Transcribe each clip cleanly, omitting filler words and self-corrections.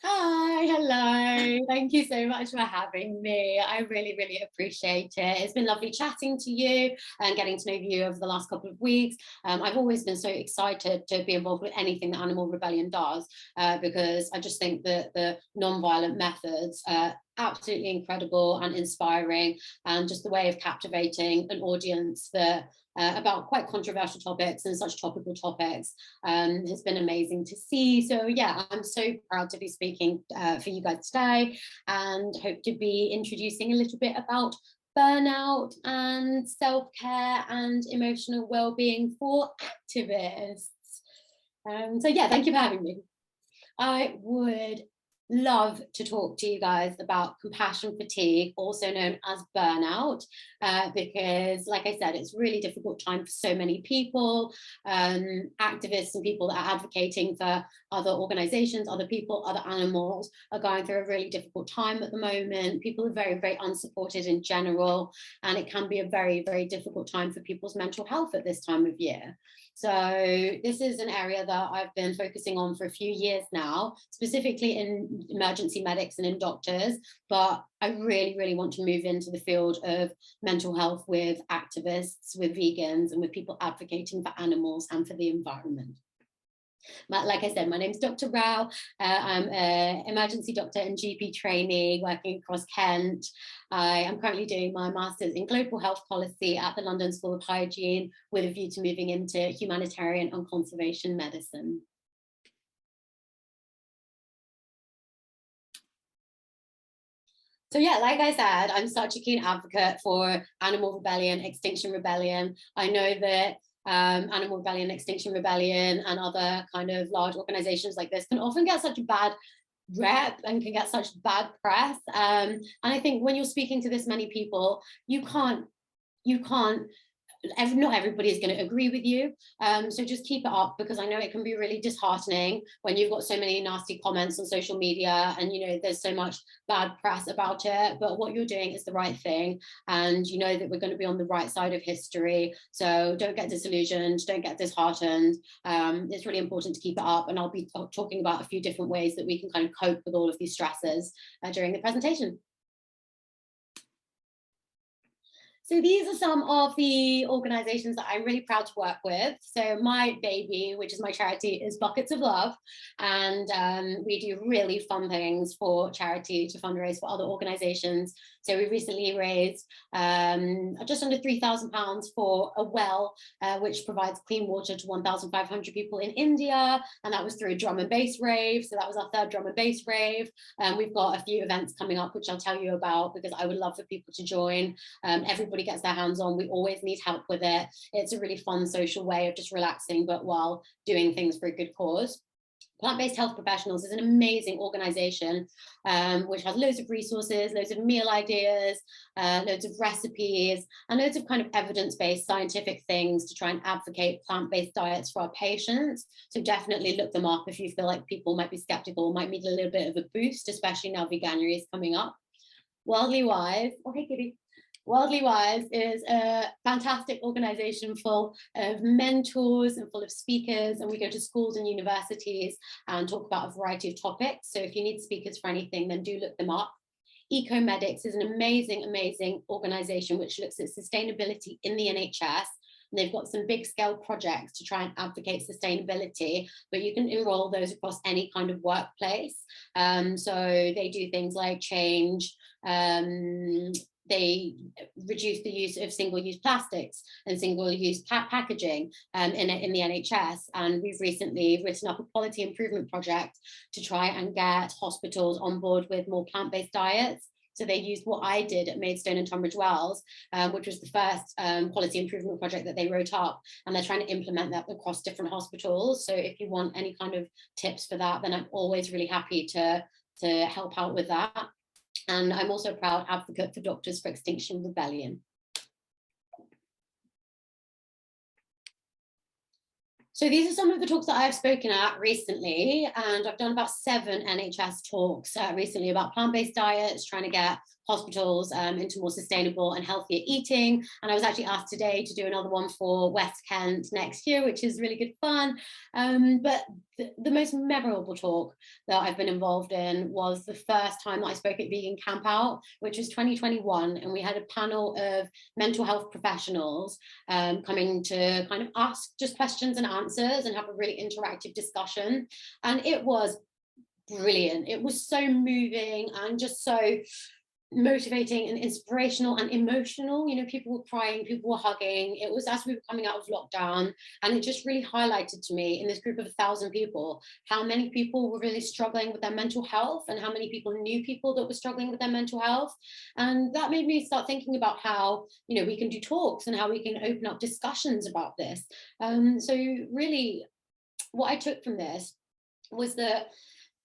Hi, hello. Thank you so much for having me. I really, really appreciate it. It's been lovely chatting to you and getting to know you over the last couple of weeks. I've always been so excited to be involved with anything that Animal Rebellion does, because I just think that the non-violent methods are absolutely incredible and inspiring, and just the way of captivating an audience that about quite controversial topics and such topical topics has been amazing to see. So yeah, I'm so proud to be speaking for you guys today, and hope to be introducing a little bit about burnout and self-care and emotional well-being for activists. So yeah, thank you for having me. I would love to talk to you guys about compassion fatigue, also known as burnout, because like I said, it's a really difficult time for so many people, activists and people that are advocating for other organizations, other people, other animals are going through a really difficult time at the moment. People are very, very unsupported in general, and it can be a very, very difficult time for people's mental health at this time of year. So this is an area that I've been focusing on for a few years now, specifically in emergency medics and in doctors, but I really, really want to move into the field of mental health with activists, with vegans, and with people advocating for animals and for the environment. Like I said, my name is Dr. Rao. I'm an emergency doctor and GP trainee working across Kent. I am currently doing my master's in global health policy at the London School of Hygiene, with a view to moving into humanitarian and conservation medicine. So yeah, like I said, I'm such a keen advocate for Animal Rebellion, Extinction Rebellion. I know that Animal Rebellion, Extinction Rebellion, and other kind of large organizations like this can often get such a bad rep and can get such bad press. And I think when you're speaking to this many people, you can't not everybody is going to agree with you. So just keep it up, because I know it can be really disheartening when you've got so many nasty comments on social media and, you know, there's so much bad press about it. But what you're doing is the right thing. And you know that we're going to be on the right side of history. So don't get disillusioned, don't get disheartened. It's really important to keep it up. And I'll be talking about a few different ways that we can kind of cope with all of these stresses during the presentation. So these are some of the organizations that I'm really proud to work with. So my baby, which is my charity, is Buckets of Love. And we do really fun things for charity to fundraise for other organizations. So we recently raised just under £3,000 for a well, which provides clean water to 1,500 people in India. And that was through a drum and bass rave. So that was our third drum and bass rave. We've got a few events coming up, which I'll tell you about, because I would love for people to join. Everybody gets their hands on. We always need help with it. It's a really fun social way of just relaxing, but while doing things for a good cause. Plant-Based Health Professionals is an amazing organization, which has loads of resources, loads of meal ideas, loads of recipes, and loads of kind of evidence-based scientific things to try and advocate plant-based diets for our patients. So definitely look them up if you feel like people might be skeptical, might need a little bit of a boost, especially now Veganuary is coming up. Worldly Wise, oh hey Kitty. Worldly Wise is a fantastic organization full of mentors and full of speakers, and we go to schools and universities and talk about a variety of topics. So if you need speakers for anything, then do look them up. Ecomedics is an amazing, amazing organization which looks at sustainability in the NHS. And they've got some big scale projects to try and advocate sustainability, but you can enroll those across any kind of workplace. So they do things like change, they reduce the use of single-use plastics and single-use packaging in the NHS. And we've recently written up a quality improvement project to try and get hospitals on board with more plant-based diets. So they used what I did at Maidstone and Tunbridge Wells, which was the first quality improvement project that they wrote up, and they're trying to implement that across different hospitals. So if you want any kind of tips for that, then I'm always really happy to help out with that. And I'm also a proud advocate for Doctors for Extinction Rebellion. So these are some of the talks that I've spoken at recently, and I've done about 7 NHS talks recently about plant-based diets, trying to get hospitals into more sustainable and healthier eating. And I was actually asked today to do another one for West Kent next year, which is really good fun. But the most memorable talk that I've been involved in was the first time that I spoke at Vegan Camp Out, which was 2021. And we had a panel of mental health professionals coming to kind of ask just questions and answers and have a really interactive discussion. And it was brilliant. It was so moving and just so motivating and inspirational and emotional. You know, people were crying, people were hugging. It was as we were coming out of lockdown, and it just really highlighted to me in this group of 1,000 people how many people were really struggling with their mental health and how many people knew people that were struggling with their mental health. And that made me start thinking about how, you know, we can do talks and how we can open up discussions about this. So really what I took from this was that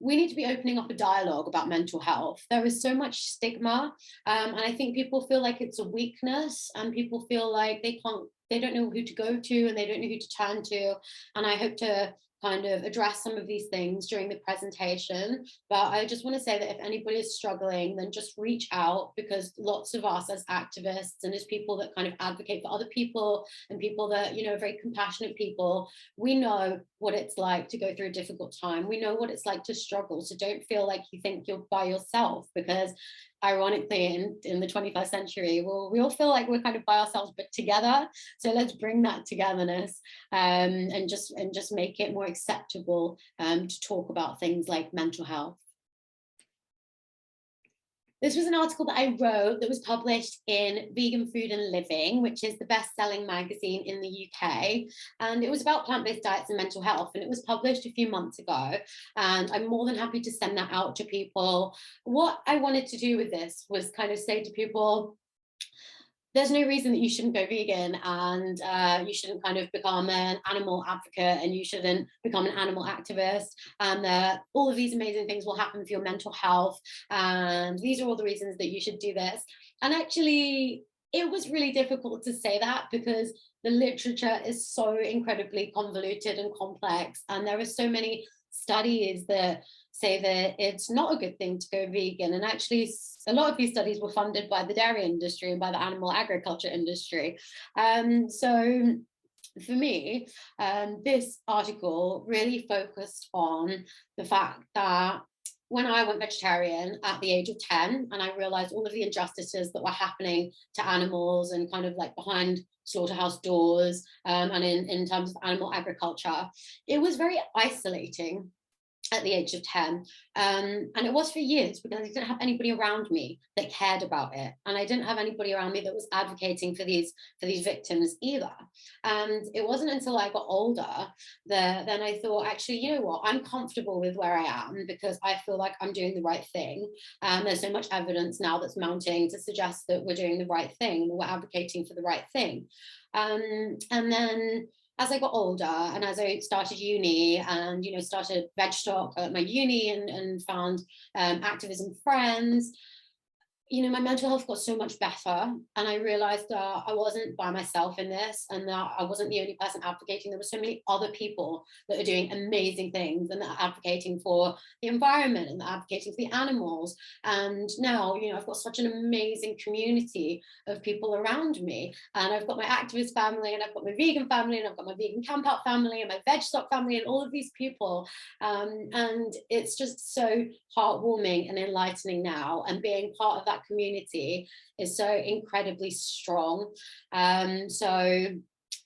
we need to be opening up a dialogue about mental health. There is so much stigma, and I think people feel like it's a weakness, and people feel like they don't know who to go to, and they don't know who to turn to. And I hope to kind of address some of these things during the presentation. But I just want to say that if anybody is struggling, then just reach out, because lots of us as activists and as people that kind of advocate for other people and people that, you know, are very compassionate people, we know what it's like to go through a difficult time. We know what it's like to struggle. So don't feel like you think you're by yourself, because ironically in the 21st century, we all feel like we're kind of by ourselves but together. So let's bring that togetherness and just make it more acceptable to talk about things like mental health. This was an article that I wrote that was published in Vegan Food and Living, which is the best-selling magazine in the UK. And it was about plant-based diets and mental health. And it was published a few months ago. And I'm more than happy to send that out to people. What I wanted to do with this was kind of say to people, there's no reason that you shouldn't go vegan, and you shouldn't kind of become an animal advocate, and you shouldn't become an animal activist, and all of these amazing things will happen for your mental health, and these are all the reasons that you should do this. And actually, it was really difficult to say that, because the literature is so incredibly convoluted and complex, and there are so many studies that say that it's not a good thing to go vegan. And actually, a lot of these studies were funded by the dairy industry and by the animal agriculture industry. So for me, this article really focused on the fact that when I went vegetarian at the age of 10, and I realized all of the injustices that were happening to animals and kind of like behind slaughterhouse doors, and in terms of animal agriculture, it was very isolating at the age of 10. And it was for years, because I didn't have anybody around me that cared about it. And I didn't have anybody around me that was advocating for these victims either. And it wasn't until I got older that then I thought, actually, you know what, I'm comfortable with where I am, because I feel like I'm doing the right thing. There's so much evidence now that's mounting to suggest that we're doing the right thing, that we're advocating for the right thing. And then as I got older, and as I started uni, and, you know, started veg stock at my uni, and found activism friends, you know, my mental health got so much better, and I realized that I wasn't by myself in this, and that I wasn't the only person advocating. There were so many other people that are doing amazing things, and that are advocating for the environment, and advocating for the animals. And now, you know, I've got such an amazing community of people around me, and I've got my activist family, and I've got my vegan family, and I've got my vegan camp out family, and my veg stock family, and all of these people. And it's just so heartwarming and enlightening now, and being part of that community is so incredibly strong. So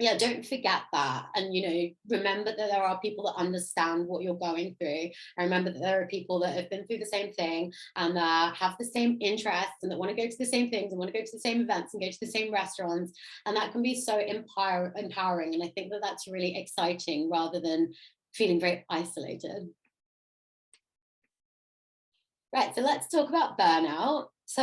yeah, don't forget that, and, you know, remember that there are people that understand what you're going through, and remember that there are people that have been through the same thing, and have the same interests, and that want to go to the same things, and want to go to the same events, and go to the same restaurants. And that can be so empowering, and I think that that's really exciting, rather than feeling very isolated. Right, so let's talk about burnout. So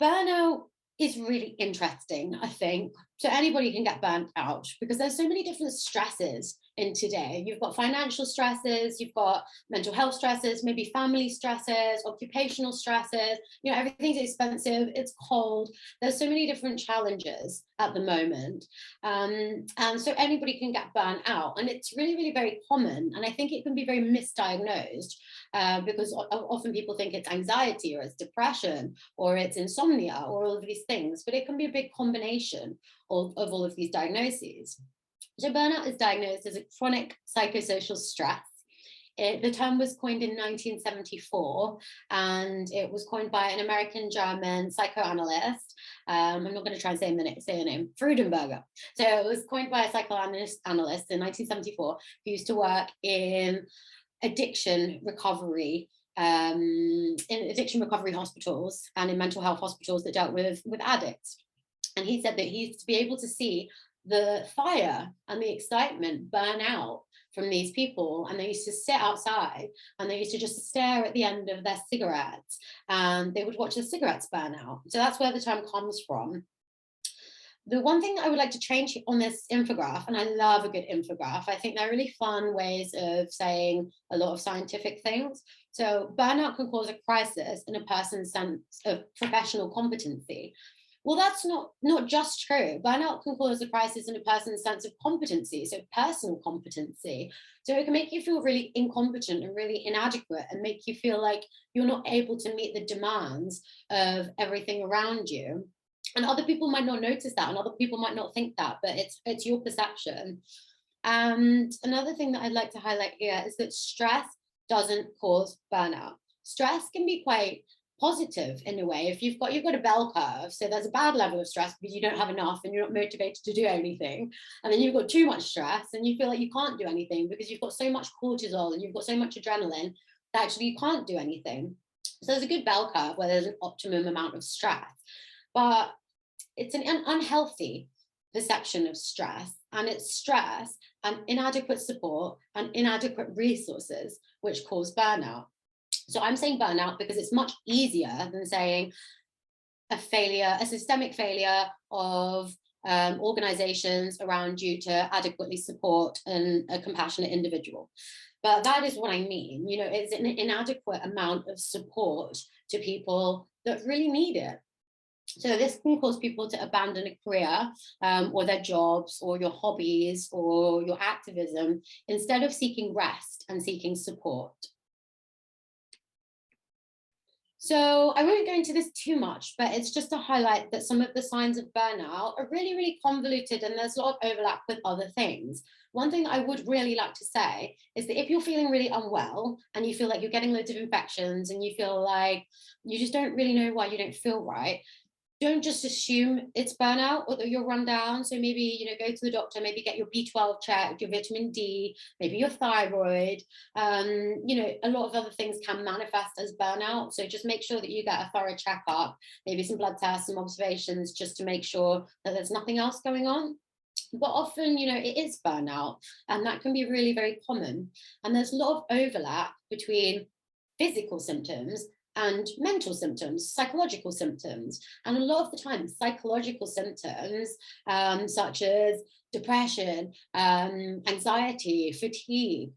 burnout is really interesting, I think. So anybody can get burnt out, because there's so many different stresses in today. You've got financial stresses, you've got mental health stresses, maybe family stresses, occupational stresses, you know, everything's expensive, it's cold. There's so many different challenges at the moment. And so anybody can get burnt out, and it's really, really very common. And I think it can be very misdiagnosed. because often people think it's anxiety or it's depression or it's insomnia or all of these things, but it can be a big combination of all of these diagnoses. So burnout is diagnosed as a chronic psychosocial stress. The term was coined in 1974, and it was coined by an American-German psychoanalyst. I'm not going to try and say her name, Freudenberger. So it was coined by a psychoanalyst in 1974 who used to work in addiction recovery hospitals and in mental health hospitals that dealt with addicts. And he said that he used to be able to see the fire and the excitement burn out from these people, and they used to sit outside and they used to just stare at the end of their cigarettes and they would watch the cigarettes burn out. So that's where the term comes from. The one thing that I would like to change on this infograph, and I love a good infograph, I think they're really fun ways of saying a lot of scientific things. So burnout can cause a crisis in a person's sense of professional competency. Well, that's not just true. Burnout can cause a crisis in a person's sense of competency, so personal competency. So it can make you feel really incompetent and really inadequate and make you feel like you're not able to meet the demands of everything around you. And other people might not notice that, and other people might not think that, but it's your perception. And another thing that I'd like to highlight here is that stress doesn't cause burnout. Stress can be quite positive in a way. If you've got a bell curve, so there's a bad level of stress because you don't have enough and you're not motivated to do anything, and then you've got too much stress and you feel like you can't do anything because you've got so much cortisol and you've got so much adrenaline that actually you can't do anything. So there's a good bell curve where there's an optimum amount of stress, but it's an unhealthy perception of stress, and it's stress and inadequate support and inadequate resources which cause burnout. So I'm saying burnout because it's much easier than saying a systemic failure of organizations around you to adequately support a compassionate individual. But that is what I mean. You know, it's an inadequate amount of support to people that really need it. So this can cause people to abandon a career or their jobs or your hobbies or your activism instead of seeking rest and seeking support. So I won't go into this too much, but it's just to highlight that some of the signs of burnout are really, really convoluted, and there's a lot of overlap with other things. One thing I would really like to say is that if you're feeling really unwell and you feel like you're getting loads of infections and you feel like you just don't really know why you don't feel right, don't just assume it's burnout or that you're run down. So maybe, you know, go to the doctor, maybe get your B12 checked, your vitamin D, maybe your thyroid. You know, a lot of other things can manifest as burnout. So just make sure that you get a thorough checkup, maybe some blood tests, some observations, just to make sure that there's nothing else going on. But often, you know, it is burnout, and that can be really very common. And there's a lot of overlap between physical symptoms and mental symptoms, psychological symptoms. And a lot of the time, psychological symptoms, such as depression, anxiety, fatigue,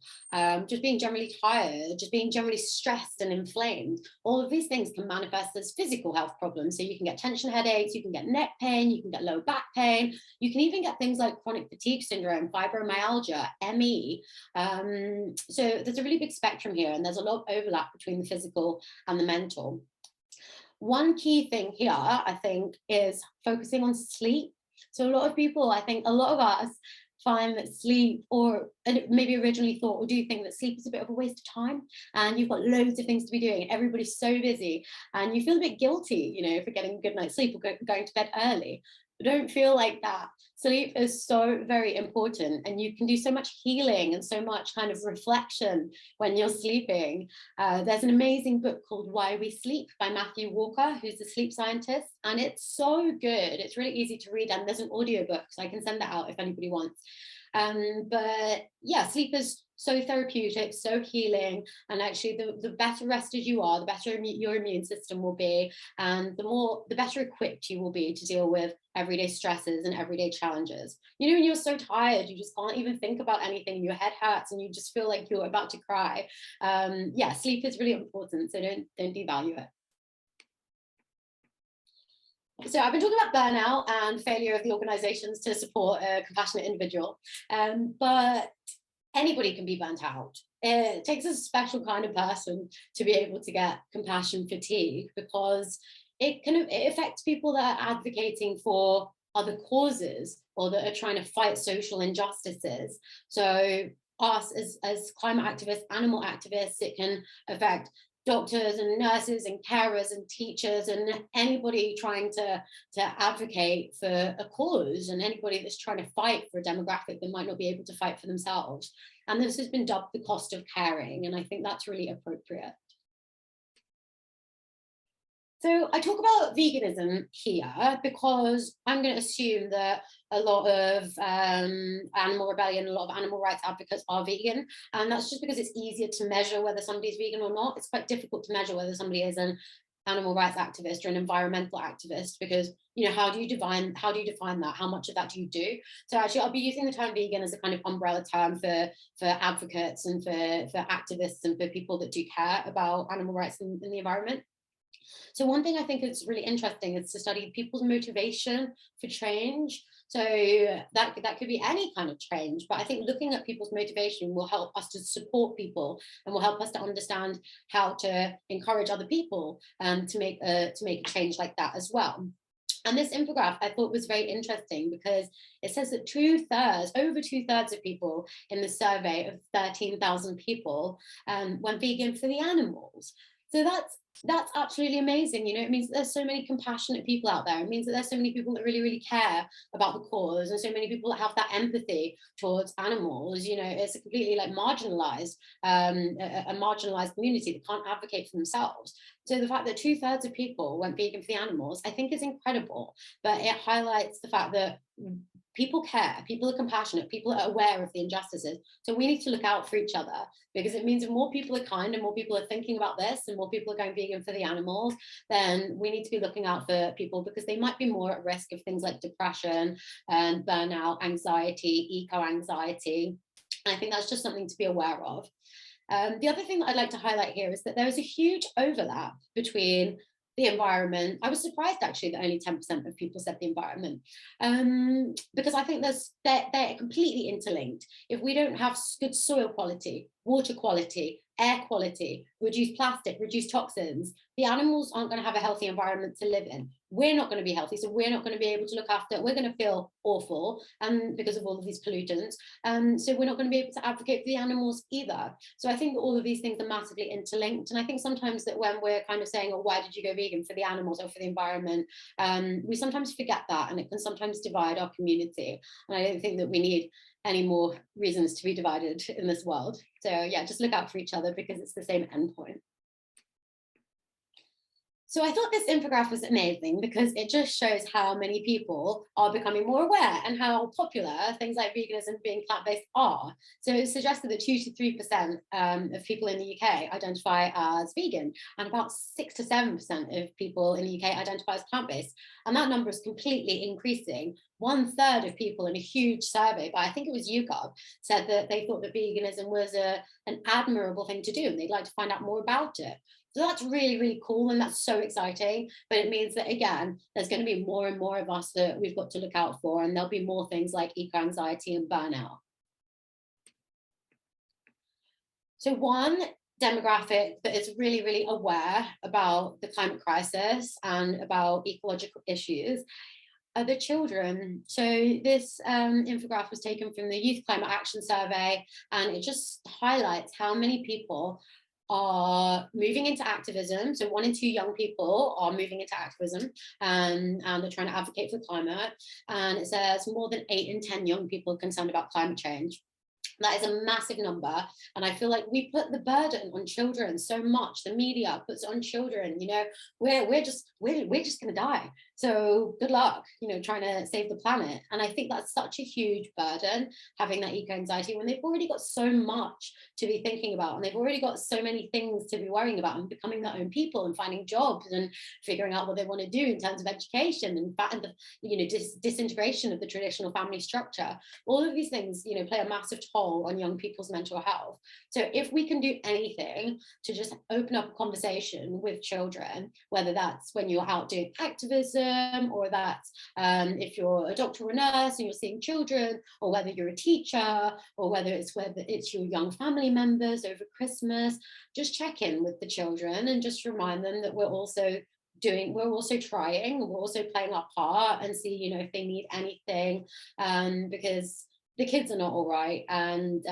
just being generally tired, just being generally stressed and inflamed, all of these things can manifest as physical health problems. So you can get tension headaches, you can get neck pain, you can get lower back pain, you can even get things like chronic fatigue syndrome, fibromyalgia, ME. So there's a really big spectrum here, and there's a lot of overlap between the physical and the mental. One key thing here, I think, is focusing on sleep. So a lot of people, I think a lot of us find that sleep, or maybe originally thought or do think that sleep is a bit of a waste of time, and you've got loads of things to be doing and everybody's so busy and you feel a bit guilty, you know, for getting a good night's sleep or going to bed early. But don't feel like that. Sleep is so very important, and you can do so much healing and so much kind of reflection when you're sleeping. There's an amazing book called Why We Sleep by Matthew Walker, who's a sleep scientist, and it's so good. It's really easy to read, and there's an audiobook, so I can send that out if anybody wants. But yeah, sleep is so therapeutic, so healing, and actually the better rested you are, the better your immune system will be, and the better equipped you will be to deal with everyday stresses and everyday challenges. You know, when you're so tired, you just can't even think about anything, your head hurts and you just feel like you're about to cry. Yeah, sleep is really important, so don't devalue it. So I've been talking about burnout and failure of the organizations to support a compassionate individual, but anybody can be burnt out. it takes a special kind of person to be able to get compassion fatigue, because it affects people that are advocating for other causes or that are trying to fight social injustices. So us as climate activists, animal activists, it can affect doctors and nurses and carers and teachers and anybody trying to advocate for a cause, and anybody that's trying to fight for a demographic that might not be able to fight for themselves. And this has been dubbed the cost of caring, and I think that's really appropriate. So I talk about veganism here because I'm going to assume that a lot of animal rebellion, a lot of animal rights advocates are vegan. And that's just because it's easier to measure whether somebody's vegan or not. It's quite difficult to measure whether somebody is an animal rights activist or an environmental activist, because, you know, how do you define that? How much of that do you do? So actually, I'll be using the term vegan as a kind of umbrella term for advocates and for activists and for people that do care about animal rights in the environment. So one thing I think is really interesting is to study people's motivation for change. So that could be any kind of change, but I think looking at people's motivation will help us to support people and will help us to understand how to encourage other people to make a change like that as well. And this infographic I thought was very interesting because it says that over two thirds of people in the survey of 13,000 people went vegan for the animals. So that's absolutely amazing. You know, it means that there's so many compassionate people out there. It means that there's so many people that really, really care about the cause, and so many people that have that empathy towards animals. You know, it's a completely like marginalized, a marginalized community that can't advocate for themselves. So the fact that 2/3 of people went vegan for the animals, I think is incredible, but it highlights the fact that people care, people are compassionate, people are aware of the injustices. So we need to look out for each other, because it means if more people are kind and more people are thinking about this and more people are going vegan for the animals, then we need to be looking out for people because they might be more at risk of things like depression and burnout, anxiety, eco-anxiety. And I think that's just something to be aware of. The other thing that I'd like to highlight here is that there is a huge overlap between the environment. I was surprised actually that only 10% of people said the environment, because I think they're completely interlinked. If we don't have good soil quality, water quality, air quality, reduce plastic, reduce toxins, the animals aren't going to have a healthy environment to live in. We're not going to be healthy, so we're not going to be able to look after, we're going to feel awful because of all of these pollutants, so we're not going to be able to advocate for the animals either. So I think that all of these things are massively interlinked, and I think sometimes that when we're kind of saying, oh, why did you go vegan, for the animals or for the environment, we sometimes forget that, and it can sometimes divide our community, and I don't think that we need any more reasons to be divided in this world. So yeah, just look out for each other because it's the same endpoint. So I thought this infographic was amazing because it just shows how many people are becoming more aware and how popular things like veganism, being plant-based are. So it suggested that 2 to 3% of people in the UK identify as vegan, and about 6 to 7% of people in the UK identify as plant-based. And that number is completely increasing. 1/3 of people in a huge survey, but I think it was YouGov, said that they thought that veganism was an admirable thing to do and they'd like to find out more about it. So that's really, really cool, and that's so exciting. But it means that, again, there's going to be more and more of us that we've got to look out for, and there'll be more things like eco-anxiety and burnout. So one demographic that is really, really aware about the climate crisis and about ecological issues are the children. So this infographic was taken from the Youth Climate Action Survey, and it just highlights how many people are moving into activism. So 1 in 2 young people are moving into activism, and they're trying to advocate for the climate. And it says more than 8 in 10 young people are concerned about climate change. That is a massive number, and I feel like we put the burden on children so much. The media puts it on children. You know, we're just going to die. So good luck, you know, trying to save the planet. And I think that's such a huge burden, having that eco anxiety when they've already got so much to be thinking about, and they've already got so many things to be worrying about, and becoming their own people and finding jobs and figuring out what they want to do in terms of education and the, you know, disintegration of the traditional family structure. All of these things, you know, play a massive toll toll on young people's mental health. So if we can do anything to just open up a conversation with children, whether that's when you're out doing activism, or that's if you're a doctor or a nurse and you're seeing children, or whether you're a teacher, or whether it's your young family members over Christmas, just check in with the children and just remind them that we're also trying, we're also playing our part, and see, you know, if they need anything, because the kids are not all right, and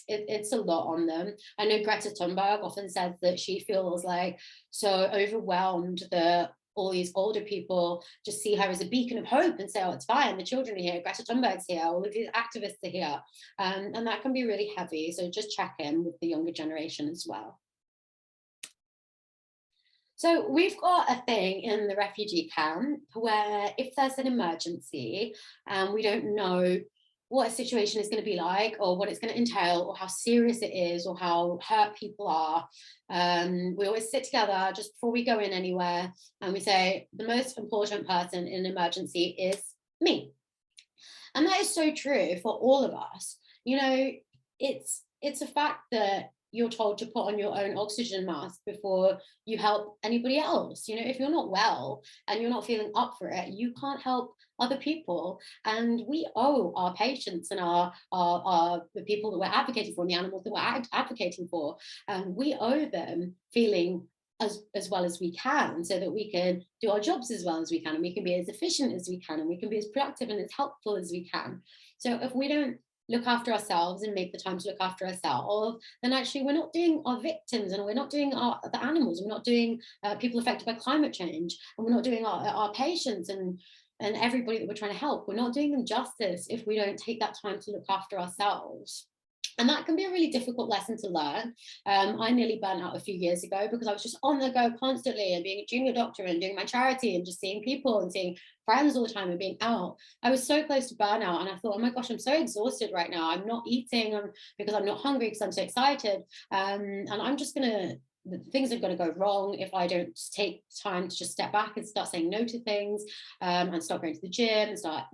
it's a lot on them. I know Greta Thunberg often says that she feels like so overwhelmed that all these older people just see her as a beacon of hope and say, oh, it's fine, the children are here, Greta Thunberg's here, all of these activists are here, and that can be really heavy. So just check in with the younger generation as well. So we've got a thing in the refugee camp where if there's an emergency and we don't know what a situation is going to be like, or what it's going to entail, or how serious it is, or how hurt people are, we always sit together just before we go in anywhere, and we say, the most important person in an emergency is me. And that is so true for all of us. You know, it's a fact that you're told to put on your own oxygen mask before you help anybody else. You know, if you're not well and you're not feeling up for it, you can't help other people. And we owe our patients and our the people that we're advocating for, and the animals that we're advocating for, we owe them feeling as well as we can, so that we can do our jobs as well as we can, and we can be as efficient as we can, and we can be as productive and as helpful as we can. So if we don't look after ourselves and make the time to look after ourselves, then actually we're not doing our victims, and we're not doing the animals, we're not doing people affected by climate change, and we're not doing our patients and everybody that we're trying to help. We're not doing them justice if we don't take that time to look after ourselves. And that can be a really difficult lesson to learn. I nearly burnt out a few years ago because I was just on the go constantly, and being a junior doctor and doing my charity and just seeing people and seeing friends all the time and being out. I was so close to burnout, and I thought, oh my gosh, I'm so exhausted right now. I'm not eating because I'm not hungry, because I'm so excited. And I'm just going to, things are going to go wrong if I don't take time to just step back and start saying no to things, and start going to the gym and start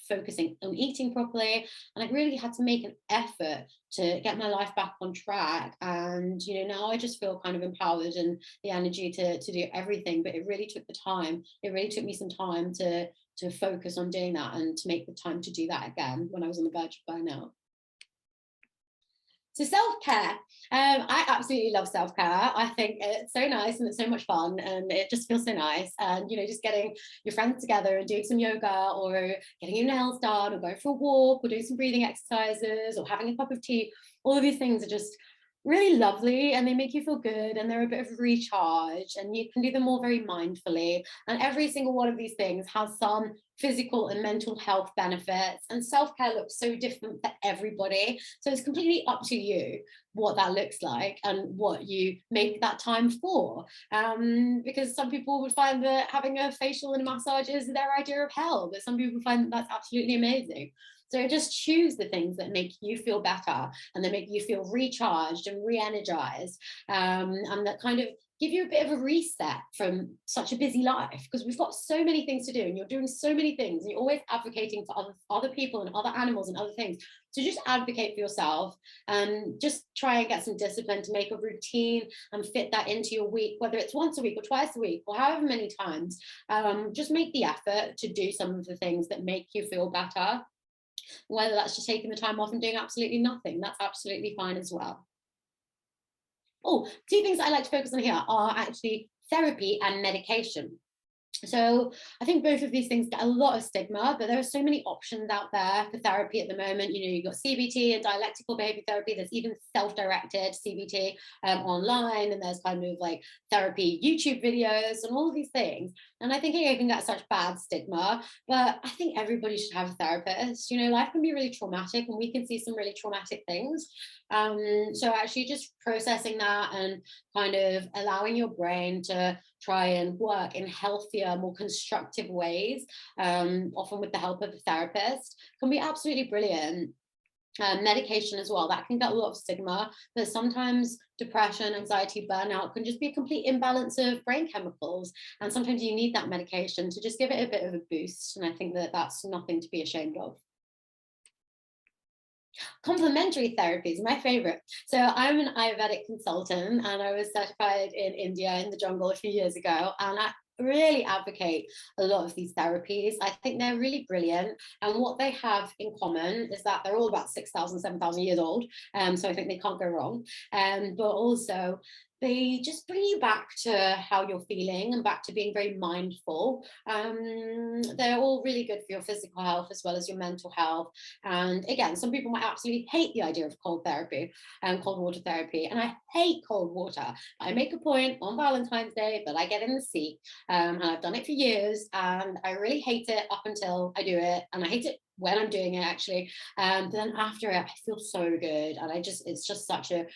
focusing on eating properly. And I really had to make an effort to get my life back on track. And, you know, now I just feel kind of empowered and the energy to do everything. But it really took the time. It really took me some time to focus on doing that, and to make the time to do that again when I was on the verge of burnout. So self-care, I absolutely love self-care. I think it's so nice and it's so much fun, and it just feels so nice. And, you know, just getting your friends together and doing some yoga, or getting your nails done, or going for a walk, or doing some breathing exercises, or having a cup of tea, all of these things are just really lovely, and they make you feel good, and they're a bit of recharge, and you can do them all very mindfully. And every single one of these things has some physical and mental health benefits, and self-care looks so different for everybody. So it's completely up to you what that looks like and what you make that time for, because some people would find that having a facial and a massage is their idea of hell, but some people find that that's absolutely amazing. So just choose the things that make you feel better, and that make you feel recharged and re-energized, and that kind of give you a bit of a reset from such a busy life, because we've got so many things to do, and you're doing so many things, and you're always advocating for other people and other animals and other things. So just advocate for yourself, and just try and get some discipline to make a routine and fit that into your week, whether it's once a week or twice a week or however many times. Just make the effort to do some of the things that make you feel better. Whether that's just taking the time off and doing absolutely nothing, that's absolutely fine as well. Oh, two things I like to focus on here are actually therapy and medication. So I think both of these things get a lot of stigma, but there are so many options out there for therapy at the moment. You know, you've got CBT and dialectical behavior therapy. There's even self-directed CBT online, and there's kind of like therapy YouTube videos and all of these things. And I think it can get such bad stigma, but I think everybody should have a therapist. You know, life can be really traumatic, and we can see some really traumatic things. So actually just processing that and kind of allowing your brain to try and work in healthier, more constructive ways, often with the help of a therapist, can be absolutely brilliant. Medication as well, that can get a lot of stigma, but sometimes depression, anxiety, burnout can just be a complete imbalance of brain chemicals, and sometimes you need that medication to just give it a bit of a boost, and I think that that's nothing to be ashamed of. Complementary therapies, my favorite. So I'm an Ayurvedic consultant, and I was certified in India in the jungle a few years ago. And I really advocate a lot of these therapies. I think they're really brilliant. And what they have in common is that they're all about 6,000, 7,000 years old. So I think they can't go wrong. But also, they just bring you back to how you're feeling and back to being very mindful. They're all really good for your physical health as well as your mental health. And again, some people might absolutely hate the idea of cold therapy and cold water therapy. And I hate cold water. I make a point on Valentine's Day that I get in the sea. And I've done it for years. And I really hate it up until I do it. And I hate it when I'm doing it, actually. But then after it, I feel so good. And it's just such a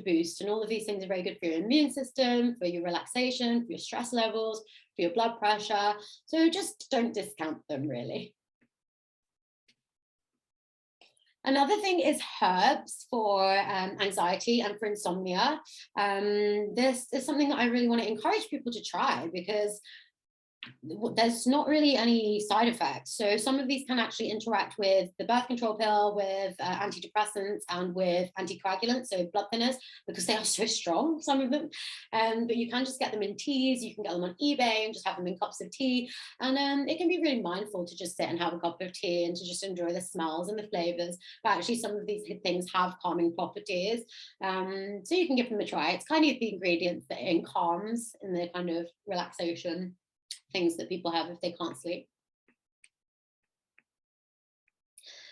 boost. And all of these things are very good for your immune system, for your relaxation, for your stress levels, for your blood pressure. So just don't discount them, really. Another thing is herbs for anxiety and for insomnia. This is something that I really want to encourage people to try, because there's not really any side effects. So some of these can actually interact with the birth control pill, with antidepressants, and with anticoagulants, so blood thinners, because they are so strong, some of them. But you can just get them in teas. You can get them on eBay and just have them in cups of tea. And it can be really mindful to just sit and have a cup of tea and to just enjoy the smells and the flavors. But actually, some of these things have calming properties. So you can give them a try. It's kind of the ingredients that it calms in the kind of relaxation things that people have if they can't sleep.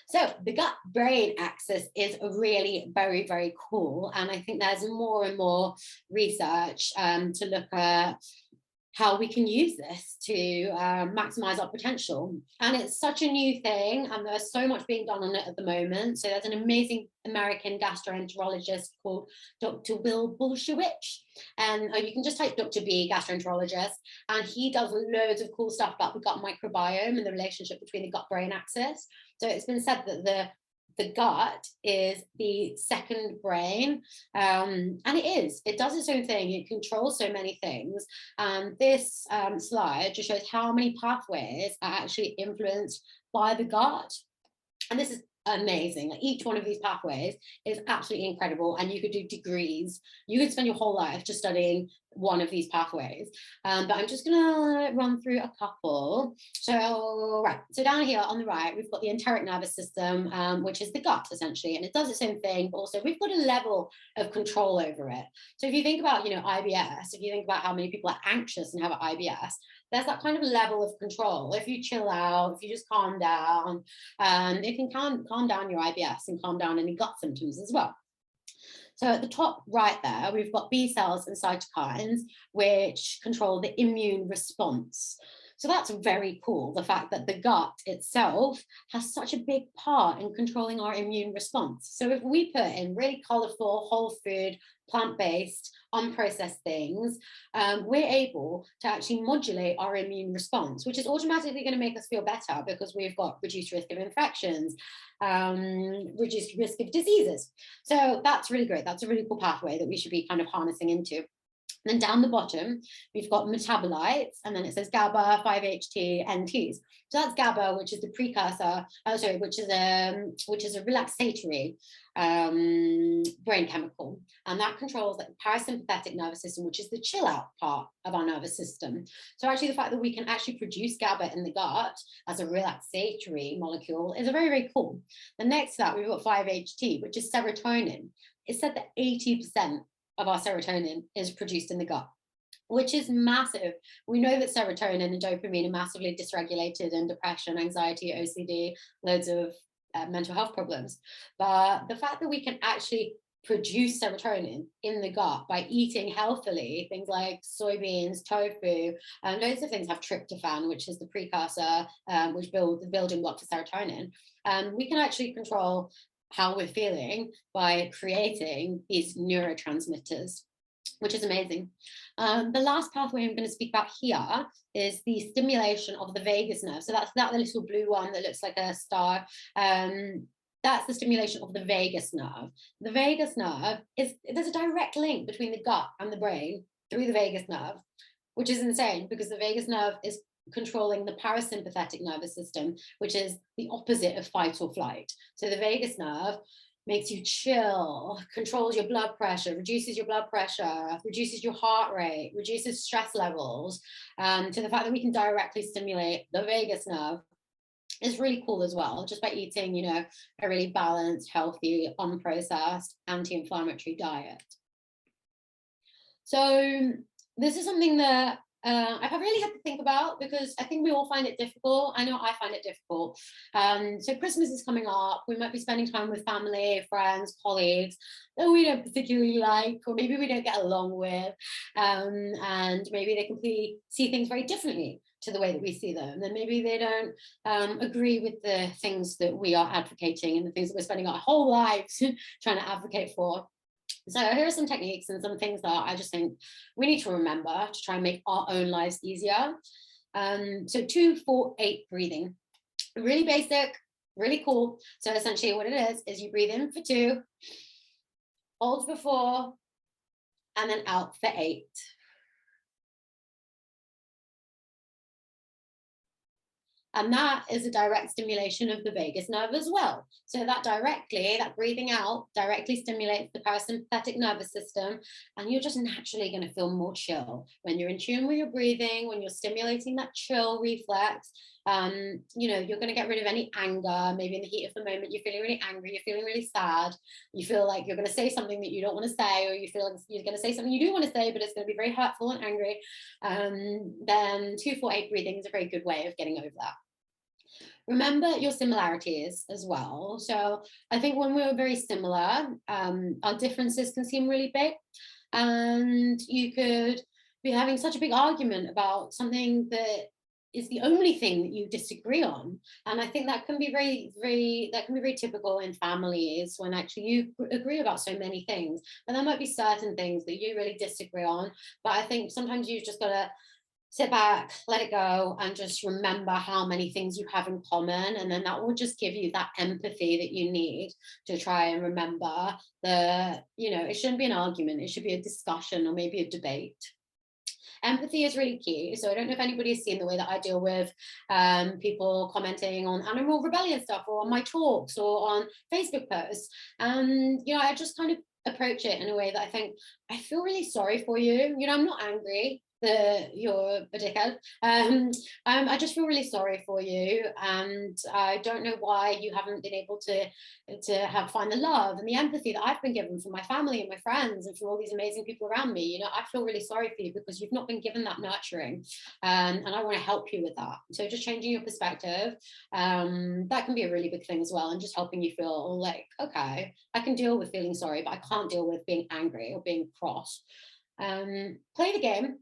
So the gut-brain axis is really very, very cool. And I think there's more and more research to look at how we can use this to maximize our potential. And it's such a new thing, and there's so much being done on it at the moment. So there's an amazing American gastroenterologist called Dr. Will Bulsiewicz, and you can just type Dr. B, gastroenterologist, and he does loads of cool stuff about the gut microbiome and the relationship between the gut-brain axis. So it's been said that the gut is the second brain, and it does its own thing. It controls so many things. This slide just shows how many pathways are actually influenced by the gut, and this is amazing. Like, each one of these pathways is absolutely incredible, and you could do degrees. You could spend your whole life just studying one of these pathways, but I'm just gonna run through a couple. So down here on the right, we've got the enteric nervous system, which is the gut essentially, and it does its own thing, but also we've got a level of control over it. So if you think about, IBS, if you think about how many people are anxious and have IBS, there's that kind of level of control. If you chill out, if you just calm down, it can calm down your IBS and calm down any gut symptoms as well. So at the top right there, we've got B cells and cytokines, which control the immune response. So that's very cool, the fact that the gut itself has such a big part in controlling our immune response. So if we put in really colorful, whole food, plant-based, unprocessed things, we're able to actually modulate our immune response, which is automatically going to make us feel better because we've got reduced risk of infections, reduced risk of diseases. So that's really great. That's a really cool pathway that we should be kind of harnessing into. Then down the bottom, we've got metabolites, and then it says GABA, 5-HT, NTs. So that's GABA, which is the precursor, which is a relaxatory brain chemical, and that controls the parasympathetic nervous system, which is the chill out part of our nervous system. So actually, the fact that we can actually produce GABA in the gut as a relaxatory molecule is very, very cool. The next to that, we've got 5-HT, which is serotonin. It's said that 80% of our serotonin is produced in the gut, which is massive. We know that serotonin and dopamine are massively dysregulated in depression, anxiety, OCD, loads of mental health problems. But the fact that we can actually produce serotonin in the gut by eating healthily, things like soybeans, tofu, loads of things have tryptophan, which is the precursor, which builds the building block for serotonin. We can actually control how we're feeling by creating these neurotransmitters, which is amazing. The last pathway I'm going to speak about here is the stimulation of the vagus nerve. So that's that little blue one that looks like a star. That's the stimulation of the vagus nerve. The vagus nerve there's a direct link between the gut and the brain through the vagus nerve, which is insane because the vagus nerve is controlling the parasympathetic nervous system, which is the opposite of fight or flight. So the vagus nerve makes you chill, controls your blood pressure, reduces your blood pressure, reduces your heart rate, reduces stress levels. So the fact that we can directly stimulate the vagus nerve is really cool as well, just by eating, you know, a really balanced, healthy, unprocessed, anti-inflammatory diet. So this is something that I've really had to think about, because I think we all find it difficult. I know I find it difficult. So Christmas is coming up. We might be spending time with family, friends, colleagues that we don't particularly like, or maybe we don't get along with, and maybe they completely see things very differently to the way that we see them. And maybe they don't agree with the things that we are advocating and the things that we're spending our whole lives trying to advocate for. So here are some techniques and some things that I just think we need to remember to try and make our own lives easier. So 2-4-8 breathing, really basic, really cool. So essentially what it is you breathe in for 2, hold for 4, and then out for 8. And that is a direct stimulation of the vagus nerve as well. So that breathing out directly stimulates the parasympathetic nervous system, and you're just naturally going to feel more chill. When you're in tune with your breathing, when you're stimulating that chill reflex, you know, you're going to get rid of any anger. Maybe in the heat of the moment, you're feeling really angry, you're feeling really sad, you feel like you're going to say something that you don't want to say, or you feel like you're going to say something you do want to say, but it's going to be very hurtful and angry. Then 2-4-8 breathing is a very good way of getting over that. Remember your similarities as well. So I think when we're very similar, our differences can seem really big, and you could be having such a big argument about something that is the only thing that you disagree on. And I think that can be very typical in families, when actually you agree about so many things, but there might be certain things that you really disagree on. But I think sometimes you've just got to sit back, let it go, and just remember how many things you have in common. And then that will just give you that empathy that you need to try and remember that, you know, it shouldn't be an argument, it should be a discussion or maybe a debate. Empathy is really key. So I don't know if anybody has seen the way that I deal with people commenting on animal rebellion stuff, or on my talks, or on Facebook posts. And, you know, I just kind of approach it in a way that I think, I feel really sorry for you. You know, I'm not angry that you're a dickhead. I just feel really sorry for you, and I don't know why you haven't been able to find the love and the empathy that I've been given from my family and my friends and from all these amazing people around me. You know, I feel really sorry for you because you've not been given that nurturing, and I want to help you with that. So just changing your perspective, that can be a really big thing as well, and just helping you feel like, okay, I can deal with feeling sorry, but I can't deal with being angry or being cross. Play the game.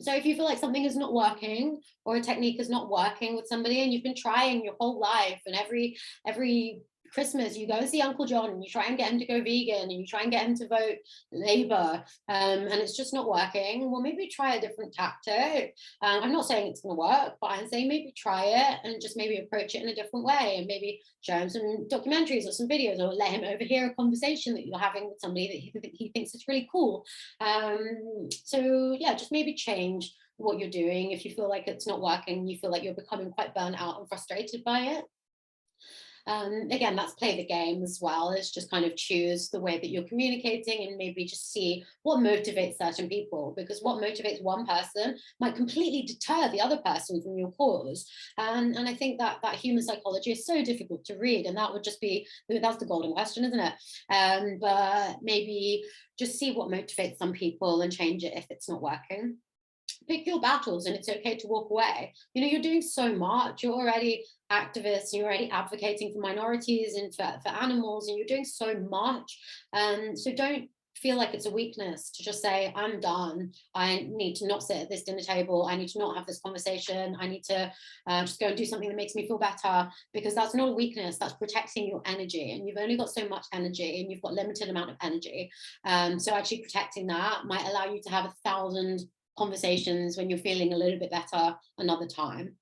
So if you feel like something is not working, or a technique is not working with somebody, and you've been trying your whole life, and every Christmas you go and see Uncle John and you try and get him to go vegan, and you try and get him to vote Labour, and it's just not working, well, maybe try a different tactic. I'm not saying it's going to work, but I'm saying maybe try it and just maybe approach it in a different way, and maybe show him some documentaries or some videos, or let him overhear a conversation that you're having with somebody that he thinks is really cool. So yeah, just maybe change what you're doing if you feel like it's not working, you feel like you're becoming quite burnt out and frustrated by it. Again, that's play the game as well. It's just kind of choose the way that you're communicating, and maybe just see what motivates certain people, because what motivates one person might completely deter the other person from your cause. And I think that human psychology is so difficult to read, and that would just be, that's the golden question, isn't it? But maybe just see what motivates some people and change it if it's not working. Pick your battles, and it's okay to walk away. You know, you're doing so much. You're already activists, you're already advocating for minorities and for animals, and you're doing so much. So don't feel like it's a weakness to just say, I'm done. I need to not sit at this dinner table. I need to not have this conversation. I need to just go and do something that makes me feel better, because that's not a weakness. That's protecting your energy, and you've only got so much energy, and you've got limited amount of energy. So actually protecting that might allow you to have 1,000 conversations when you're feeling a little bit better another time.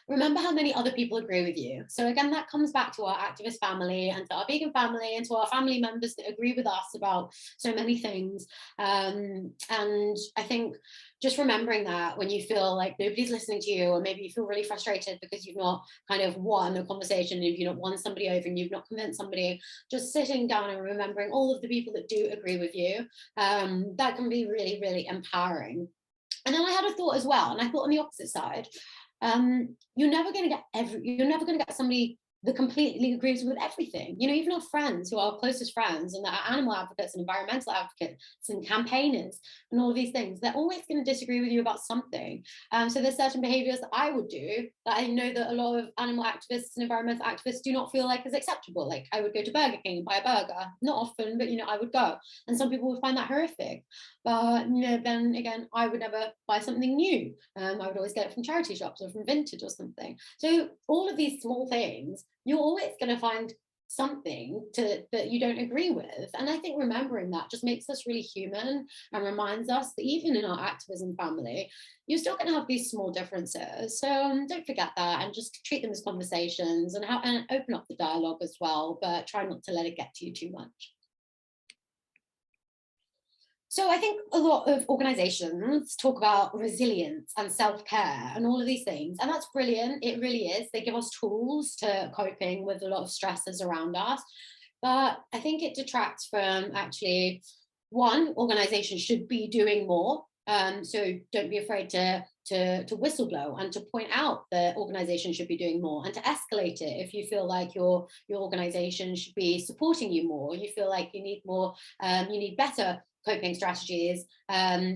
remember how many other people agree with you. So again, that comes back to our activist family and to our vegan family and to our family members that agree with us about so many things. And I think just remembering that when you feel like nobody's listening to you, or maybe you feel really frustrated because you've not kind of won a conversation, if you've not won somebody over and you've not convinced somebody, just sitting down and remembering all of the people that do agree with you, that can be really, really empowering. And then I had a thought as well, and I thought on the opposite side, you're never going to get somebody that completely agrees with everything. You know, even our friends who are our closest friends and that are animal advocates and environmental advocates and campaigners and all of these things, they're always going to disagree with you about something. So there's certain behaviors that I would do that I know that a lot of animal activists and environmental activists do not feel like is acceptable. Like I would go to Burger King and buy a burger, not often, but you know, I would go, and some people would find that horrific. But you know, then again, I would never buy something new. I would always get it from charity shops or from vintage or something. So all of these small things, you're always going to find something that you don't agree with. And I think remembering that just makes us really human and reminds us that even in our activism family, you're still going to have these small differences. So don't forget that, and just treat them as conversations, and open up the dialogue as well, but try not to let it get to you too much. So I think a lot of organizations talk about resilience and self-care and all of these things, and that's brilliant. It really is. They give us tools to coping with a lot of stresses around us. But I think it detracts from actually, one, organizations should be doing more. So don't be afraid to whistleblow and to point out that organizations should be doing more, and to escalate it if you feel like your organization should be supporting you more, you feel like you need more, you need better coping strategies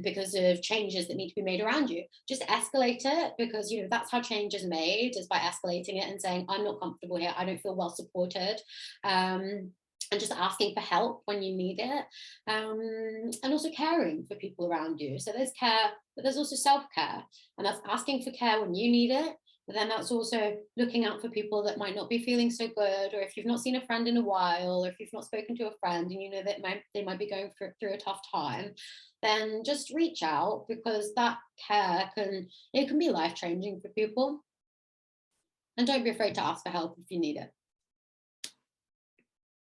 because of changes that need to be made around you. Just escalate it, because you know that's how change is made, is by escalating it and saying, I'm not comfortable here, I don't feel well supported. And just asking for help when you need it, and also caring for people around you. So there's care, but there's also self-care, and that's asking for care when you need it. But then that's also looking out for people that might not be feeling so good, or if you've not seen a friend in a while, or if you've not spoken to a friend and you know that they might be going through a tough time, then just reach out, because that care can be life-changing for people. And don't be afraid to ask for help if you need it.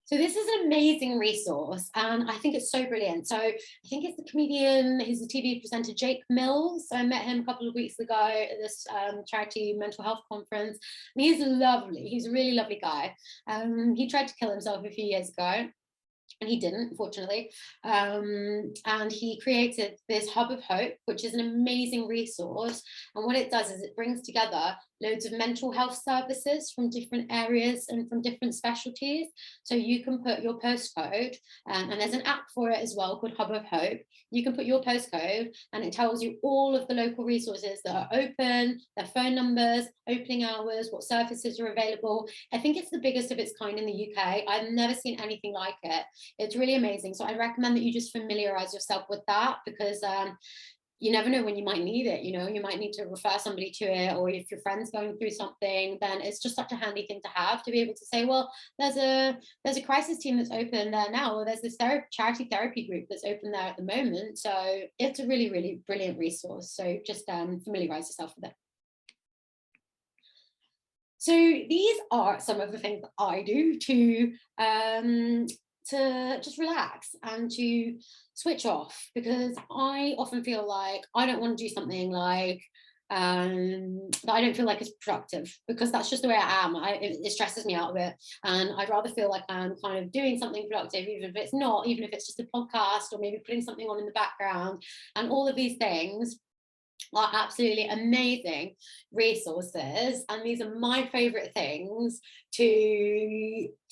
So this is an amazing resource, and I think it's so brilliant. So I think it's the comedian, he's a TV presenter, Jake Mills. So I met him a couple of weeks ago at this charity mental health conference, and he's lovely. He's a really lovely guy. He tried to kill himself a few years ago, and he didn't, unfortunately. And he created this Hub of Hope, which is an amazing resource. And what it does is it brings together loads of mental health services from different areas and from different specialties. So you can put your postcode, and there's an app for it as well called Hub of Hope. You can put your postcode and it tells you all of the local resources that are open, their phone numbers, opening hours, what services are available. I think it's the biggest of its kind in the UK. I've never seen anything like it. It's really amazing. So I recommend that you just familiarize yourself with that, because you never know when you might need it. You know, you might need to refer somebody to it, or if your friend's going through something, then it's just such a handy thing to have, to be able to say, well, there's a crisis team that's open there now, or there's this charity therapy group that's open there at the moment. So it's a really, really brilliant resource. So just familiarize yourself with it. So these are some of the things that I do to just relax and to switch off, because I often feel like I don't want to do something like that I don't feel like is productive, because that's just the way I am. It stresses me out a bit, and I'd rather feel like I'm kind of doing something productive, even if it's not, even if it's just a podcast, or maybe putting something on in the background. And all of these things are absolutely amazing resources, and these are my favorite things to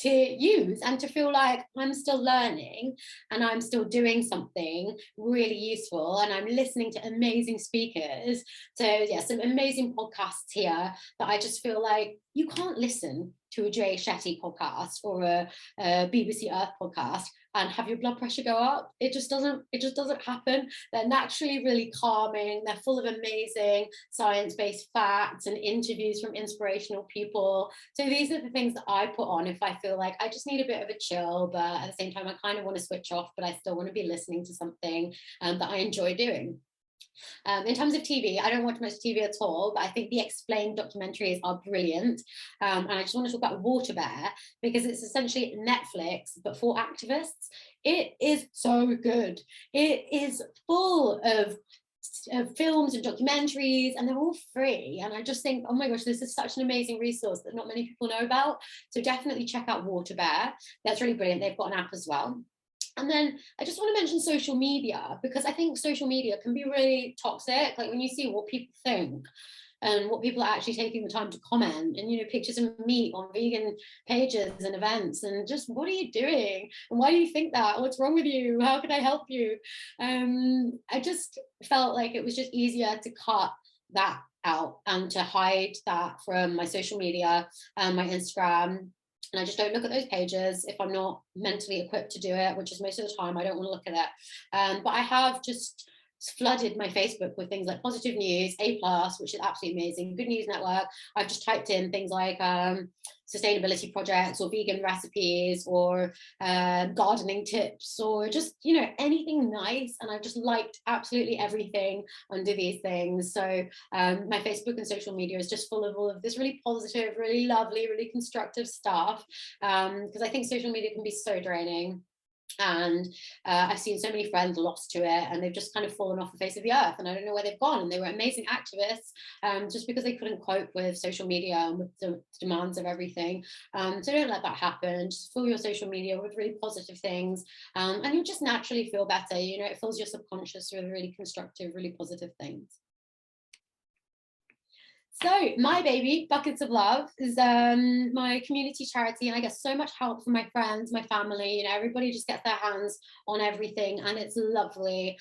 use, and to feel like I'm still learning and I'm still doing something really useful, and I'm listening to amazing speakers. So yeah, some amazing podcasts here that I just feel like you can't listen to a Jay Shetty podcast or a BBC Earth podcast and have your blood pressure go up. It just doesn't happen. They're naturally really calming. They're full of amazing science-based facts and interviews from inspirational people. So these are the things that I put on if I feel like I just need a bit of a chill, but at the same time I kind of want to switch off, but I still want to be listening to something that I enjoy doing. In terms of TV, I don't watch much TV at all, but I think the explained documentaries are brilliant. And I just want to talk about WaterBear because it's essentially Netflix, but for activists. It is so good. It is full of films and documentaries, and they're all free. And I just think, oh my gosh, this is such an amazing resource that not many people know about. So definitely check out WaterBear. That's really brilliant. They've got an app as well. And then I just want to mention social media, because I think social media can be really toxic. Like when you see what people think and what people are actually taking the time to comment, and, you know, pictures of meat on vegan pages and events, and just, what are you doing? And why do you think that? What's wrong with you? How can I help you? I just felt like it was just easier to cut that out and to hide that from my social media and my Instagram. And I just don't look at those pages if I'm not mentally equipped to do it, which is most of the time. I don't want to look at it. But I have just flooded my Facebook with things like Positive News, A+, which is absolutely amazing, Good News Network. I've just typed in things like sustainability projects or vegan recipes or gardening tips or just, you know, anything nice. And I've just liked absolutely everything under these things. So my Facebook and social media is just full of all of this really positive, really lovely, really constructive stuff, because I think social media can be so draining. And I've seen so many friends lost to it, and they've just kind of fallen off the face of the earth, and I don't know where they've gone. And they were amazing activists, just because they couldn't cope with social media and with the demands of everything. So don't let that happen. Just fill your social media with really positive things, and you'll just naturally feel better. You know, it fills your subconscious with really constructive, really positive things. So my baby, Buckets of Love, is my community charity, and I get so much help from my friends, my family. You know, everybody just gets their hands on everything, and it's lovely.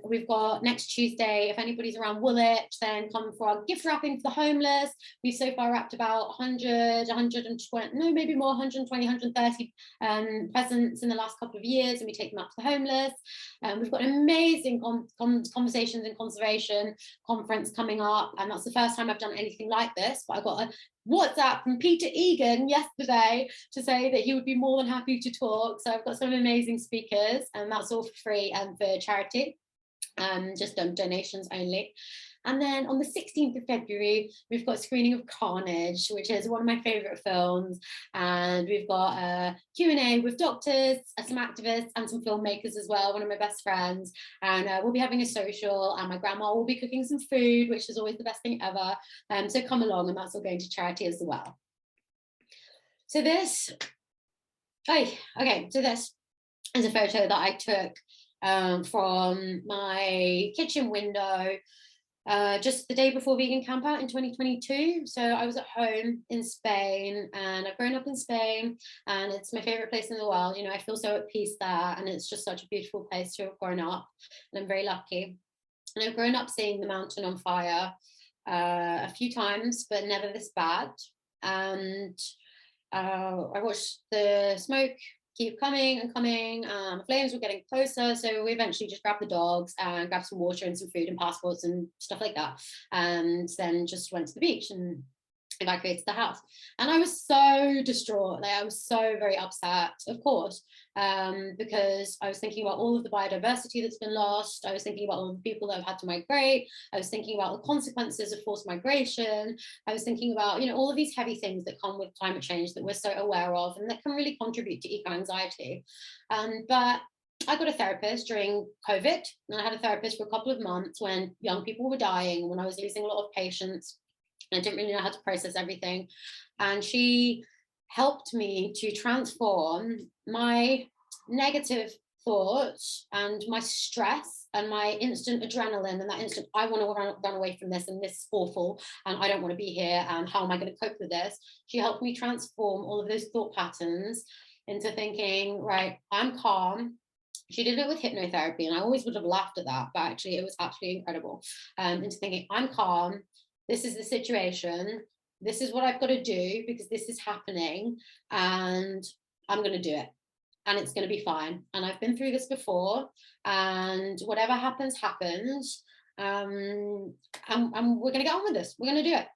We've got next Tuesday, if anybody's around Woolwich, then come for our gift wrapping for the homeless. We've so far wrapped about 100, 120, no, maybe more, 120, 130 presents in the last couple of years, and we take them out to the homeless. We've got an amazing conversations and conservation conference coming up, and that's the first time I've done anything like this, but I got a WhatsApp from Peter Egan yesterday to say that he would be more than happy to talk. So I've got some amazing speakers, and that's all for free and for charity, just donations only. And then on the 16th of February, we've got a screening of Carnage, which is one of my favourite films. And we've got a Q&A with doctors, some activists, and some filmmakers as well, one of my best friends. And we'll be having a social, and my grandma will be cooking some food, which is always the best thing ever. So come along, and that's all going to charity as well. So this, so this is a photo that I took from my kitchen window just the day before Vegan Camp Out in 2022. So I was at home in Spain, and I've grown up in Spain, and it's my favorite place in the world. You know, I feel so at peace there, and it's just such a beautiful place to have grown up, and I'm very lucky. And I've grown up seeing the mountain on fire a few times, but never this bad. And I watched the smoke keep coming and coming. The flames were getting closer, so we eventually just grabbed the dogs and grabbed some water and some food and passports and stuff like that, and then just went to the beach and evacuated the house. And I was so distraught. Like, I was so very upset, of course, because I was thinking about all of the biodiversity that's been lost. I was thinking about all the people that have had to migrate. I was thinking about the consequences of forced migration. I was thinking about, you know, all of these heavy things that come with climate change that we're so aware of, and that can really contribute to eco-anxiety. But I got a therapist during COVID, and I had a therapist for a couple of months when young people were dying, when I was losing a lot of patients. I didn't really know how to process everything. And she helped me to transform my negative thoughts and my stress and my instant adrenaline and that instant, I want to run away from this, and this is awful, and I don't want to be here, and how am I going to cope with this? She helped me transform all of those thought patterns into thinking, right, I'm calm. She did it with hypnotherapy, and I always would have laughed at that, but actually it was absolutely incredible. Into thinking, I'm calm. This is the situation. This is what I've got to do because this is happening, and I'm going to do it, and it's going to be fine. And I've been through this before, and whatever happens, happens. And we're going to get on with this. We're going to do it.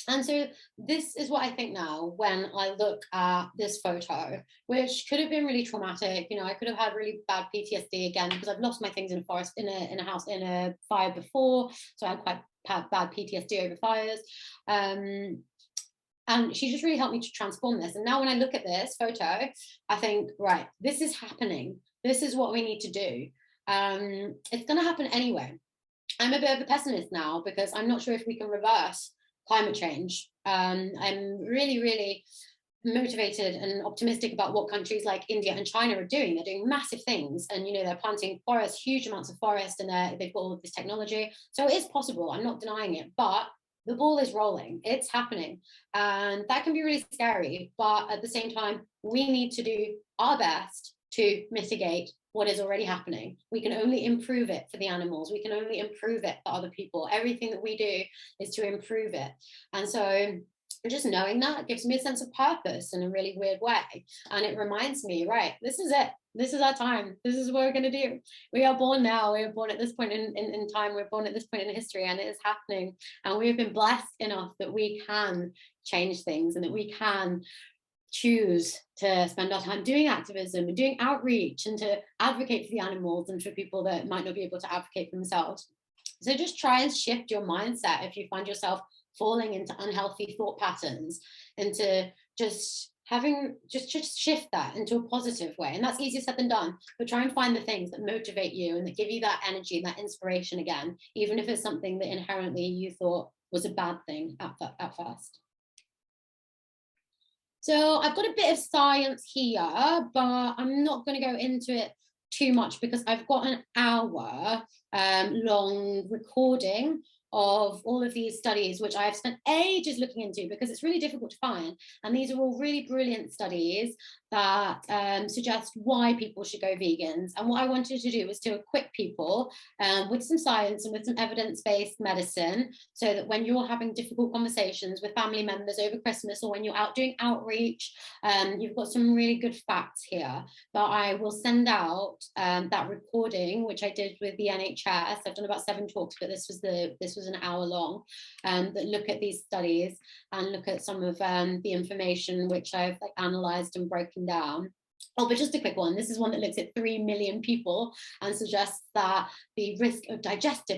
And so this is what I think now when I look at this photo, which could have been really traumatic. You know, I could have had really bad PTSD again because I've lost my things in a forest, in a house, in a fire before. So I had quite bad PTSD over fires. And she just really helped me to transform this. And now when I look at this photo, I think, right, this is happening. This is what we need to do. It's going to happen anyway. I'm a bit of a pessimist now because I'm not sure if we can reverse climate change. I'm really, really motivated and optimistic about what countries like India and China are doing. They're doing massive things, and you know, they're planting forests, huge amounts of forest, and they've got all of this technology. So it is possible. I'm not denying it, but the ball is rolling. It's happening, and that can be really scary. But at the same time, we need to do our best to mitigate what is already happening. We can only improve it for the animals. We can only improve it for other people. Everything that we do is to improve it. And so just knowing that gives me a sense of purpose in a really weird way. And it reminds me, right, this is it. This is our time. This is what we're going to do. We are born now. We are born at this point in time. We're born at this point in history, and it is happening. And we have been blessed enough that we can change things and that we can choose to spend our time doing activism and doing outreach and to advocate for the animals and for people that might not be able to advocate for themselves. So just try and shift your mindset if you find yourself falling into unhealthy thought patterns, into just having just shift that into a positive way. And that's easier said than done, but try and find the things that motivate you and that give you that energy, that inspiration again, even if it's something that inherently you thought was a bad thing at first. So I've got a bit of science here, but I'm not going to go into it too much because I've got an hour long recording of all of these studies, which I've spent ages looking into because it's really difficult to find. And these are all really brilliant studies that suggest why people should go vegans. And what I wanted to do was to equip people with some science and with some evidence-based medicine, so that when you're having difficult conversations with family members over Christmas, or when you're out doing outreach, you've got some really good facts here. But I will send out that recording, which I did with the NHS. I've done about 7 talks, but this was an hour long, that look at these studies and look at some of the information which I've analysed and broken down. Oh, but just a quick one. This is one that looks at 3 million people and suggests that the risk of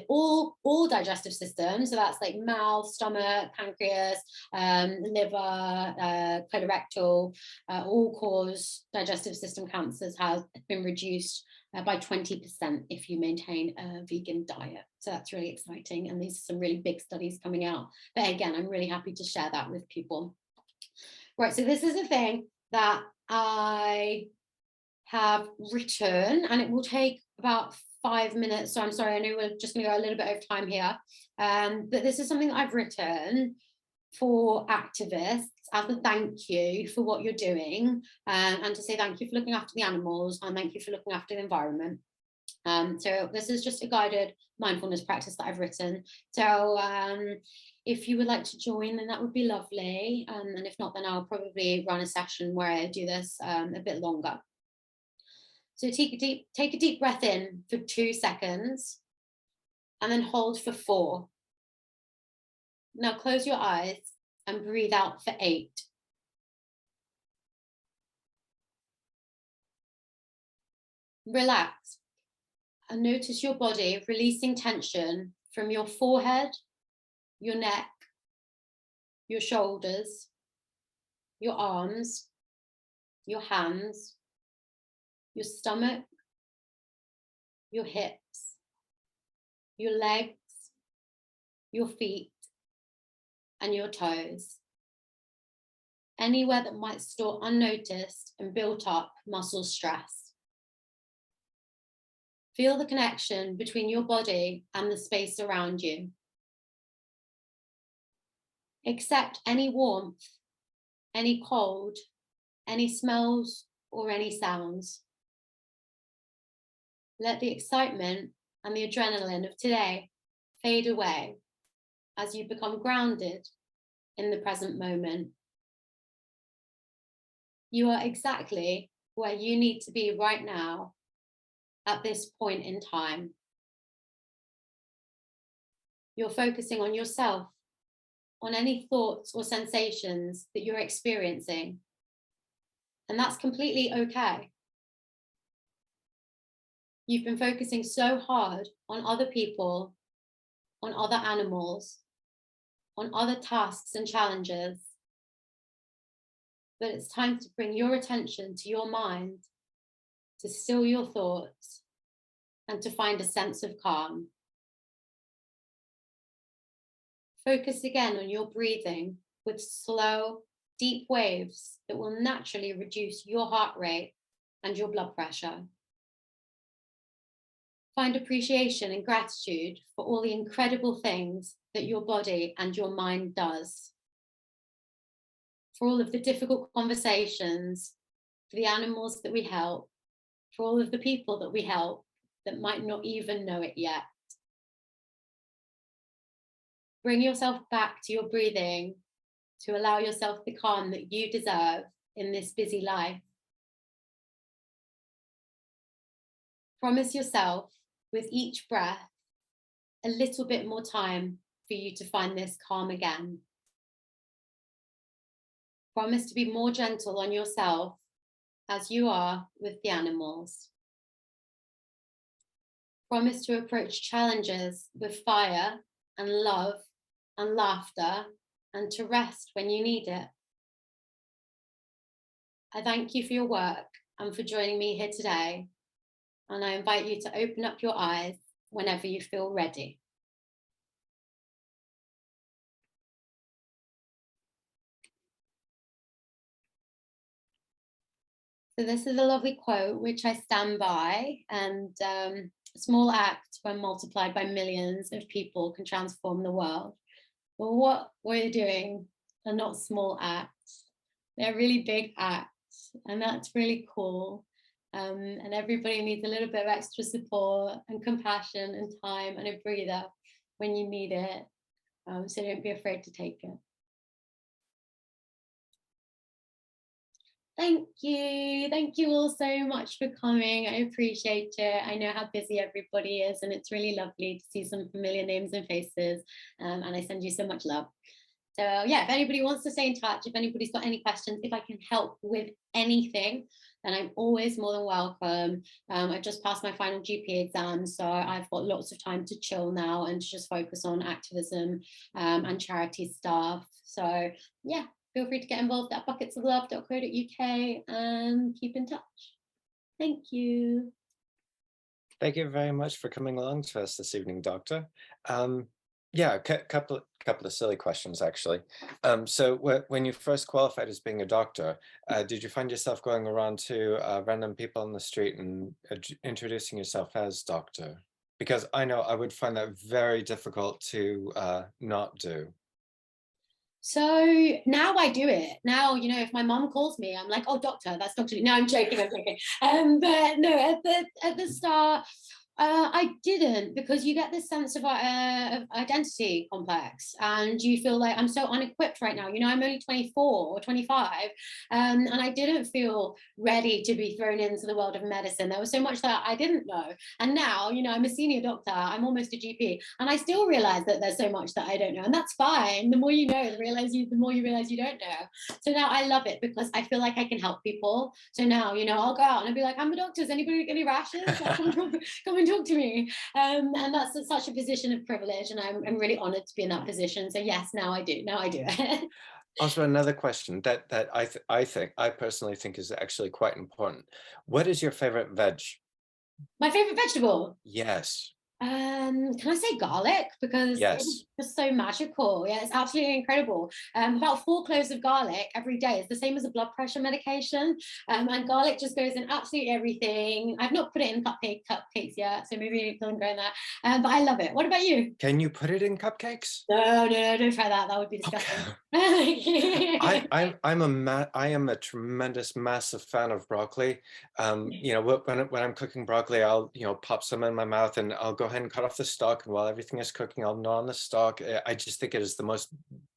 all digestive systems, so that's like mouth, stomach, pancreas, liver, colorectal, all cause digestive system cancers, has been reduced by 20% if you maintain a vegan diet. So that's really exciting. And these are some really big studies coming out. But again, I'm really happy to share that with people. Right, so this is a thing that I have written, and it will take about 5 minutes. So I'm sorry, I know we're just going to go a little bit over time here. But this is something that I've written for activists as a thank you for what you're doing, and to say thank you for looking after the animals and thank you for looking after the environment. So this is just a guided mindfulness practice that I've written. So if you would like to join, then that would be lovely. And if not, then I'll probably run a session where I do this a bit longer. So take a deep breath in for 2 seconds and then hold for 4. Now close your eyes and breathe out for 8. Relax and notice your body releasing tension from your forehead, your neck, your shoulders, your arms, your hands, your stomach, your hips, your legs, your feet, and your toes. Anywhere that might store unnoticed and built up muscle stress. Feel the connection between your body and the space around you. Accept any warmth, any cold, any smells, or any sounds. Let the excitement and the adrenaline of today fade away as you become grounded in the present moment. You are exactly where you need to be right now at this point in time. You're focusing on yourself, on any thoughts or sensations that you're experiencing. And that's completely okay. You've been focusing so hard on other people, on other animals, on other tasks and challenges, but it's time to bring your attention to your mind, to still your thoughts, and to find a sense of calm. Focus again on your breathing with slow, deep waves that will naturally reduce your heart rate and your blood pressure. Find appreciation and gratitude for all the incredible things that your body and your mind does. For all of the difficult conversations, for the animals that we help, for all of the people that we help that might not even know it yet. Bring yourself back to your breathing to allow yourself the calm that you deserve in this busy life. Promise yourself with each breath a little bit more time for you to find this calm again. Promise to be more gentle on yourself as you are with the animals. Promise to approach challenges with fire and love and laughter, and to rest when you need it. I thank you for your work and for joining me here today, and I invite you to open up your eyes whenever you feel ready. So this is a lovely quote, which I stand by, and a small act when multiplied by millions of people can transform the world. Well, what we're doing are not small acts. They're really big acts, and that's really cool. And everybody needs a little bit of extra support and compassion and time and a breather when you need it. So don't be afraid to take it. Thank you. Thank you all so much for coming. I appreciate it. I know how busy everybody is, and it's really lovely to see some familiar names and faces. And I send you so much love. So yeah, if anybody wants to stay in touch, if anybody's got any questions, if I can help with anything, then I'm always more than welcome. I just passed my final GP exam, so I've got lots of time to chill now and to just focus on activism and charity stuff. So yeah, feel free to get involved at bucketsoflove.co.uk and keep in touch. Thank you. Thank you very much for coming along to us this evening, Doctor. Yeah, a couple of silly questions, actually. So when you first qualified as being a doctor, did you find yourself going around to random people on the street and introducing yourself as doctor? Because I know I would find that very difficult to not do. So now I do it. Now, you know, if my mom calls me, I'm like, oh, doctor, that's Dr. No, I'm joking, I'm joking. But no, at the start, I didn't, because you get this sense of identity complex, and you feel like I'm so unequipped right now. You know, I'm only 24 or 25, and I didn't feel ready to be thrown into the world of medicine. There was so much that I didn't know. And now, you know, I'm a senior doctor, I'm almost a GP, and I still realize that there's so much that I don't know. And that's fine. The more you know, the more you realize you don't know. So now I love it because I feel like I can help people. So now, you know, I'll go out and I'll be like, I'm a doctor. Is anybody got any rashes? Come and talk to me. And that's such a position of privilege, and I'm really honored to be in that position. So yes, now I do it. Also, another question that I personally think is actually quite important. What is your favorite veg? My favorite vegetable? Yes. Can I say garlic? Because yes, it's just so magical. Yeah, it's absolutely incredible. About 4 cloves of garlic every day is the same as a blood pressure medication. And garlic just goes in absolutely everything. I've not put it in cupcakes yet, so maybe it doesn't go in that. But I love it. What about you? Can you put it in cupcakes? No, don't try that. That would be disgusting. Okay. I am a tremendous, massive fan of broccoli. You know, when I'm cooking broccoli, I'll, you know, pop some in my mouth and I'll go ahead and cut off the stalk. And while everything is cooking, I'll gnaw on the stalk. I just think it is the most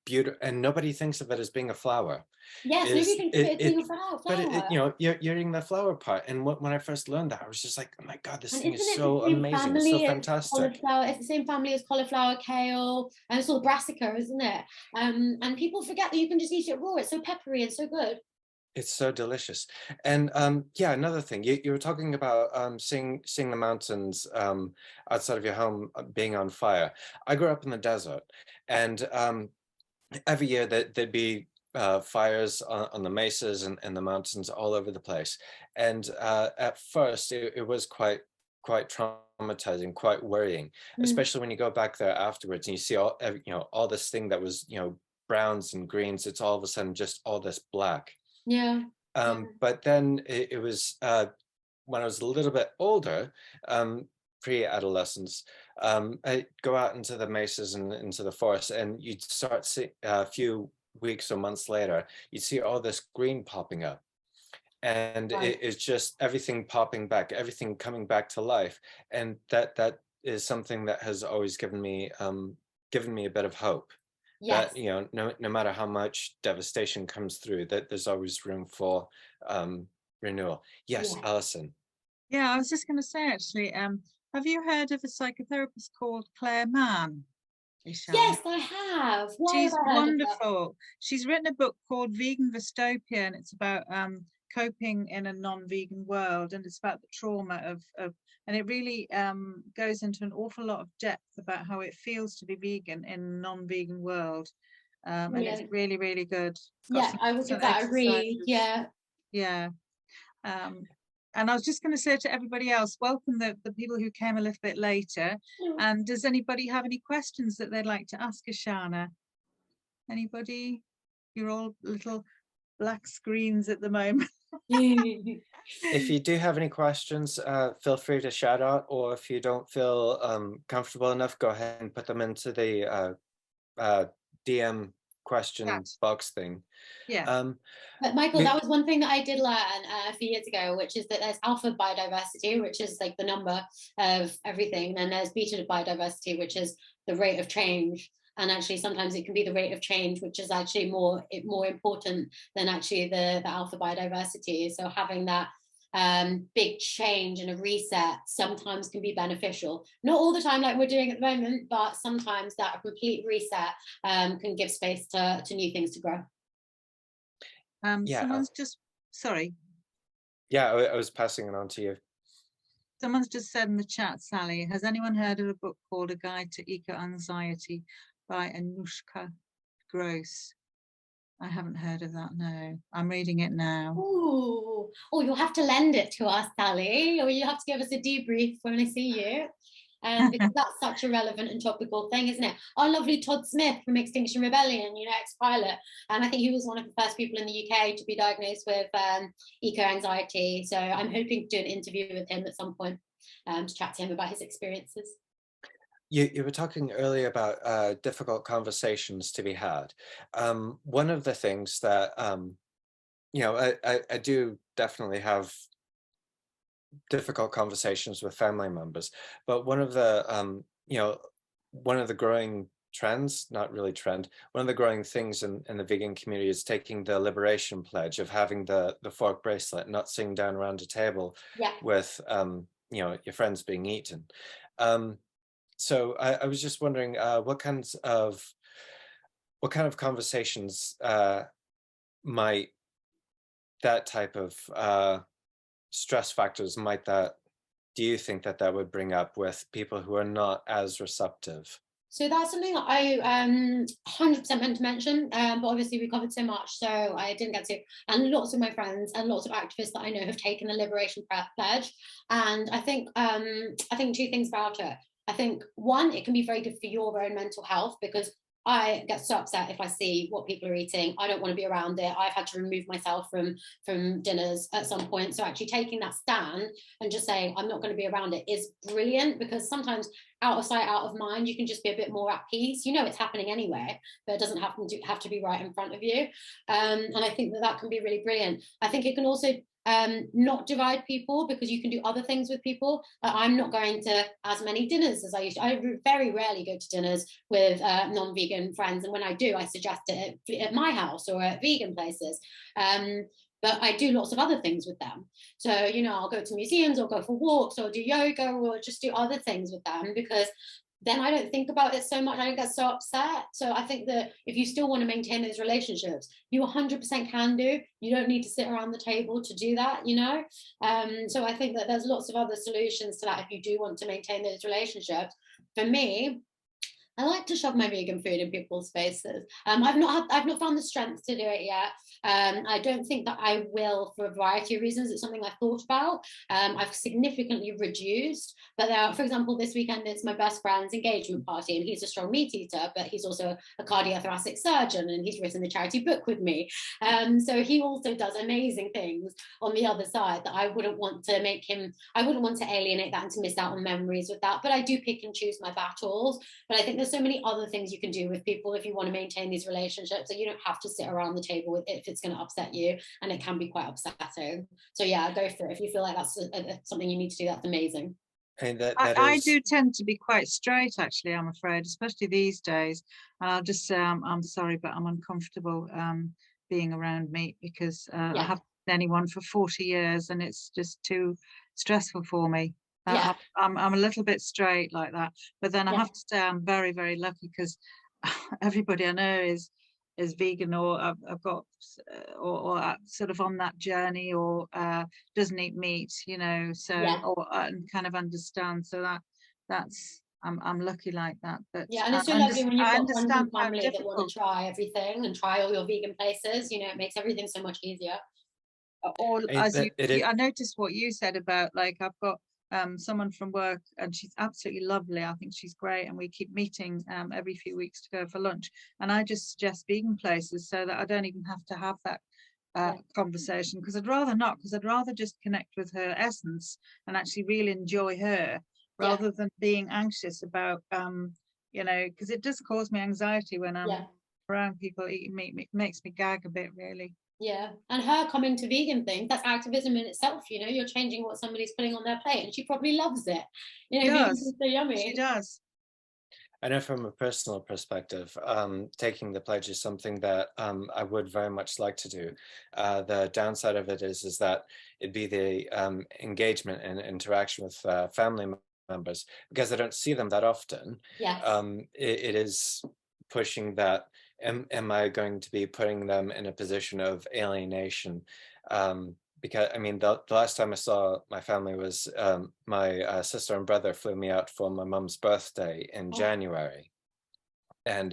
beautiful, and nobody thinks of it as being a flower. Yes, nobody Is thinks of it it, as being it a flower. but you know, you're eating the flower part. And when I first learned that, I was just like, oh my God, this And thing isn't is it the so same amazing. It's so family as fantastic. cauliflower? It's the same family as cauliflower, kale, and it's all brassica, isn't it? And people forget that you can just eat it raw. It's so peppery and so good. It's so delicious. And yeah, another thing, you were talking about seeing the mountains outside of your home being on fire. I grew up in the desert, and every year there'd be fires on the mesas and the mountains all over the place. And at first, it was quite traumatizing, quite worrying, Mm, especially when you go back there afterwards and you see you know, all this thing that was, you know, browns and greens. It's all of a sudden just all this black. yeah, yeah, But then it was when I was a little bit older, pre-adolescence, I go out into the mesas and into the forest, and you'd start see a few weeks or months later, you'd see all this green popping up, and right. it's just everything popping back, everything coming back to life, and that is something that has always given me a bit of hope. Yes, That, you know, no matter how much devastation comes through, that there's always room for renewal. Yes, yes. Alison. Yeah, I was just going to say actually, have you heard of a psychotherapist called Claire Mann, Ishani? Yes, I have. Why have She's I heard of that? wonderful. She's written a book called Vegan Dystopia, and it's about coping in a non-vegan world, and it's about the trauma of and it really goes into an awful lot of depth about how it feels to be vegan in a non-vegan world. And it's Brilliant. really, really good. It's got Yeah, I will some give that a read. exercises. Yeah. Yeah. Um, and I was just going to say to everybody else, welcome the people who came a little bit later. And does anybody have any questions that they'd like to ask Ishana? Anybody? You're all little black screens at the moment. If you do have any questions, feel free to shout out, or if you don't feel comfortable enough, go ahead and put them into the DM question Chat. box thing. Yeah. Um, But Michael, we, that was one thing that I did learn a few years ago, which is that there's alpha biodiversity, which is like the number of everything, and then there's beta biodiversity, which is the rate of change. And actually, sometimes it can be the rate of change, which is actually more important than actually the alpha biodiversity. So having that big change and a reset sometimes can be beneficial. Not all the time, like we're doing at the moment, but sometimes that complete reset can give space to new things to grow. yeah, Someone's just, sorry, yeah, I was passing it on to you. someone's just said in the chat, Sally, has anyone heard of a book called A Guide to Eco-Anxiety by Anushka Gross? I haven't heard of that, no. I'm reading it now. Ooh. Oh, you'll have to lend it to us, Sally, or you'll have to give us a debrief when I see you. Because that's such a relevant and topical thing, isn't it? Our lovely Todd Smith from Extinction Rebellion, you know, ex-pilot, and I think he was one of the first people in the UK to be diagnosed with eco-anxiety. So I'm hoping to do an interview with him at some point to chat to him about his experiences. You were talking earlier about difficult conversations to be had. One of the things that, you know, I do definitely have difficult conversations with family members, but one of the, you know, one of the growing trends, not really trend, one of the growing things in the vegan community is taking the liberation pledge of having the fork bracelet, not sitting down around a table Yeah. with, you know, your friends being eaten. So I was just wondering what kind of conversations might that type of stress factors do you think that would bring up with people who are not as receptive? So that's something that I 100% meant to mention, but obviously we covered so much, so I didn't get to. And lots of my friends and lots of activists that I know have taken the Liberation Pledge, and I think two things about it. I think one, it can be very good for your own mental health because I get so upset if I see what people are eating. I don't want to be around it. I've had to remove myself from dinners at some point. So actually taking that stand and just saying I'm not going to be around it is brilliant, because sometimes out of sight, out of mind, you can just be a bit more at peace. You know it's happening anyway, but it doesn't have to be right in front of you. And I think that can be really brilliant. I think it can also not divide people, because you can do other things with people. I'm not going to as many dinners as I used to. I very rarely go to dinners with non-vegan friends, and when I do, I suggest it at my house or at vegan places. But I do lots of other things with them. So, you know, I'll go to museums or go for walks or do yoga or just do other things with them, because then I don't think about it so much. I don't get so upset. So I think that if you still want to maintain those relationships, you 100% can do. You don't need to sit around the table to do that, you know? So I think that there's lots of other solutions to that if you do want to maintain those relationships. For me, I like to shove my vegan food in people's faces. I've not found the strength to do it yet. I don't think that I will, for a variety of reasons. It's something I've thought about. I've significantly reduced, but for example, this weekend it's my best friend's engagement party, and he's a strong meat eater, but he's also a cardiothoracic surgeon, and he's written the charity book with me. So he also does amazing things on the other side that I wouldn't want to alienate that and to miss out on memories with that. But I do pick and choose my battles. But I think there's so many other things you can do with people if you want to maintain these relationships. So you don't have to sit around the table with it if it's going to upset you, and it can be quite upsetting. So yeah, go for it. If you feel like that's something you need to do, that's amazing. And I do tend to be quite straight, actually, I'm afraid, especially these days. And I'll just say I'm sorry, but I'm uncomfortable being around meat, because I haven't been anyone for 40 years and it's just too stressful for me. I'm a little bit straight like that, but then I have to say I'm very, very lucky, because everybody I know is vegan, or I've got or sort of on that journey, or doesn't eat meat, you know, so or and kind of understand. So that's I'm lucky like that. But yeah, and it's so lovely when you've got friends and family that want to try everything and try all your vegan places. You know, it makes everything so much easier. Or as I noticed what you said about, like, I've got someone from work, and she's absolutely lovely. I think she's great, and we keep meeting every few weeks to go for lunch. And I just suggest vegan places so that I don't even have to have that conversation, because I'd rather not, because I'd rather just connect with her essence and actually really enjoy her, rather than being anxious about you know, because it does cause me anxiety when I'm around people eating meat. It makes me gag a bit, really. Yeah, and her coming to vegan things, that's activism in itself. You know, you're changing what somebody's putting on their plate, and she probably loves it. You know, vegan is so yummy. She does. I know from a personal perspective, taking the pledge is something that I would very much like to do. The downside of it is that it'd be the engagement and interaction with family members, because I don't see them that often. Yes. It is pushing that. Am I going to be putting them in a position of alienation? Because I mean, the last time I saw my family was my sister and brother flew me out for my mum's birthday in January, and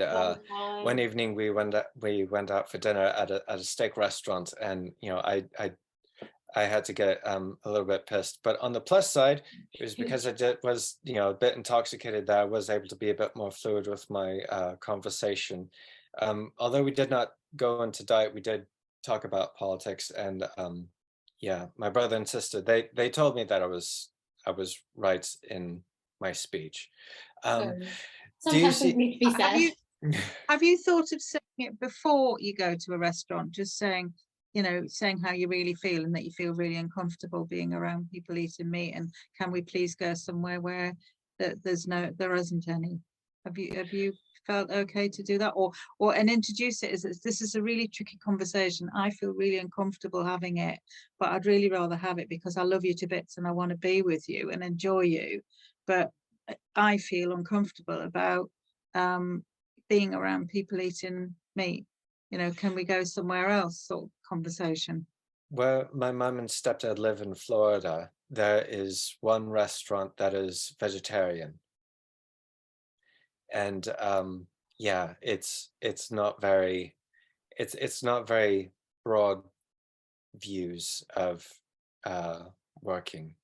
one evening we went out for dinner at a steak restaurant, and you know, I had to get a little bit pissed. But on the plus side, it was because I was, you know, a bit intoxicated, that I was able to be a bit more fluid with my conversation. Although we did not go into diet, we did talk about politics, and yeah, my brother and sister, they told me that I was right in my speech. Sometimes things need to be said. Have you thought of saying it before you go to a restaurant? Just saying, you know, saying how you really feel, and that you feel really uncomfortable being around people eating meat, and can we please go somewhere where there isn't any? Have you felt okay to do that, and introduce it as this is a really tricky conversation. I feel really uncomfortable having it, but I'd really rather have it because I love you to bits and I want to be with you and enjoy you, but I feel uncomfortable about being around people eating meat. You know, can we go somewhere else, sort of conversation. Where my mum and stepdad live in Florida, there is one restaurant that is vegetarian. And yeah, it's not very broad views of working.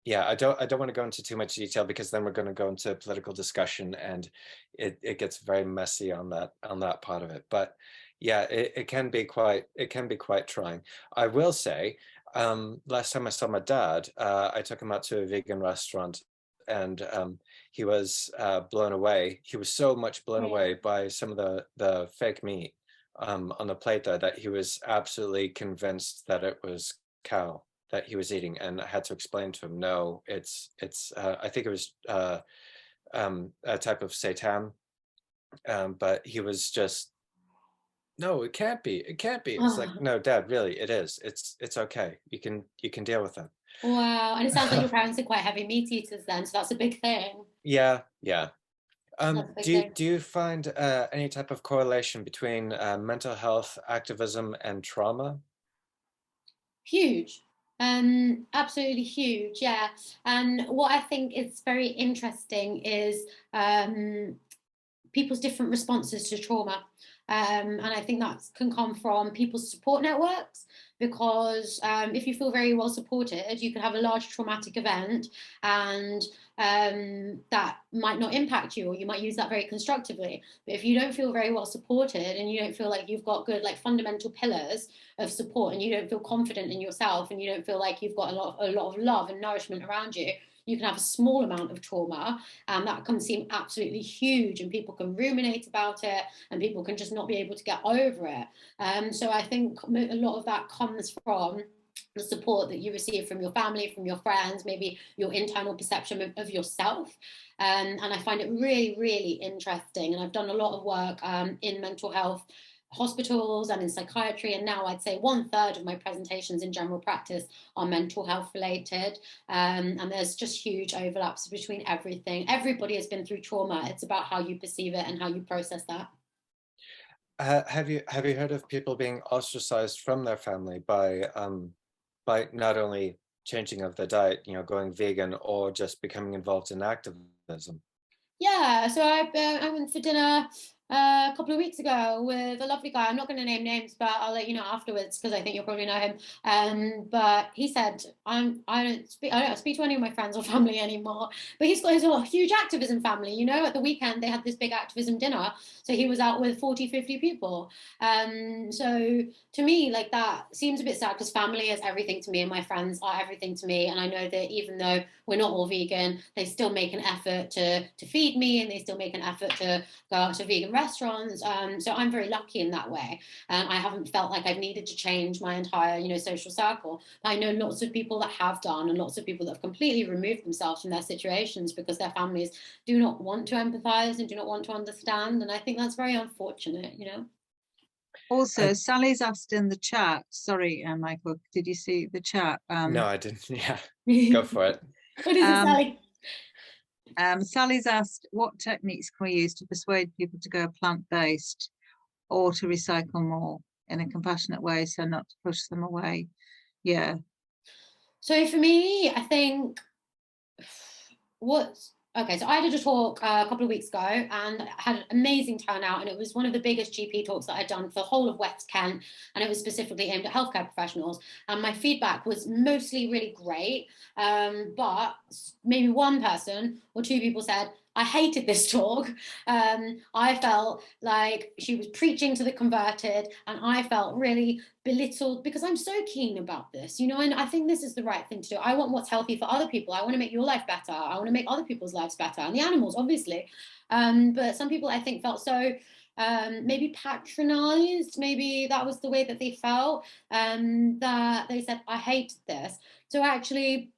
Yeah, I don't want to go into too much detail, because then we're going to go into a political discussion, and it gets very messy on that part of it. But yeah, it can be quite trying. I will say, last time I saw my dad, I took him out to a vegan restaurant, and he was blown away. He was so much blown away by some of the fake meat on the plate there that he was absolutely convinced that it was cow that he was eating, and I had to explain to him, no, it's I think it was a type of seitan, but he was just, no, it can't be, it can't be. It's like, Oh, no, Dad, really, it is. It's okay. You can deal with it. wow. And it sounds like your parents are quite heavy meat eaters then, so that's a big thing. Yeah, yeah. That's a big thing. Do you find any type of correlation between mental health, activism, and trauma? Huge. Absolutely huge, yeah. And what I think is very interesting is people's different responses to trauma. And I think that can come from people's support networks, because if you feel very well supported, you can have a large traumatic event, and that might not impact you, or you might use that very constructively. But if you don't feel very well supported, and you don't feel like you've got good, like, fundamental pillars of support, and you don't feel confident in yourself, and you don't feel like you've got a lot of love and nourishment around you, you can have a small amount of trauma, and that can seem absolutely huge, and people can ruminate about it, and people can just not be able to get over it. So I think a lot of that comes from the support that you receive from your family, from your friends, maybe your internal perception of yourself. And I find it really, really interesting. And I've done a lot of work in mental health hospitals and in psychiatry, and now I'd say 1/3 of my presentations in general practice are mental health related. And there's just huge overlaps between everything. Everybody has been through trauma. It's about how you perceive it and how you process that. Have you heard of people being ostracized from their family by not only changing of their diet, you know, going vegan, or just becoming involved in activism? Yeah, so I went for dinner a couple of weeks ago with a lovely guy. I'm not going to name names, but I'll let you know afterwards, because I think you'll probably know him. But he said, I don't speak to any of my friends or family anymore. But he's got a huge activism family. You know, at the weekend they had this big activism dinner, so he was out with 40, 50 people. So to me, like, that seems a bit sad, because family is everything to me, and my friends are everything to me. And I know that even though we're not all vegan, they still make an effort to feed me, and they still make an effort to go out to vegan restaurants. So I'm very lucky in that way. I haven't felt like I've needed to change my entire, social circle. I know lots of people that have done, and lots of people that have completely removed themselves from their situations because their families do not want to empathize and do not want to understand. And I think that's very unfortunate. Also, I, Sally's asked in the chat, sorry, Michael, did you see the chat? no, I didn't. Yeah, go What for it. is it, Sally? Sally's asked, what techniques can we use to persuade people to go plant-based or to recycle more in a compassionate way, so not to push them away? Yeah. So for me, I think so I did a talk a couple of weeks ago, and had an amazing turnout, and it was one of the biggest GP talks that I'd done for the whole of West Kent, and it was specifically aimed at healthcare professionals, and my feedback was mostly really great, but maybe one person or two people said, I hated this talk. I felt like she was preaching to the converted, and I felt really belittled, because I'm so keen about this, and I think this is the right thing to do. I want what's healthy for other people. I want to make your life better. I want to make other people's lives better, and the animals, obviously. But some people, I think, felt so maybe patronized. Maybe that was the way that they felt, that they said, I hate this. So actually,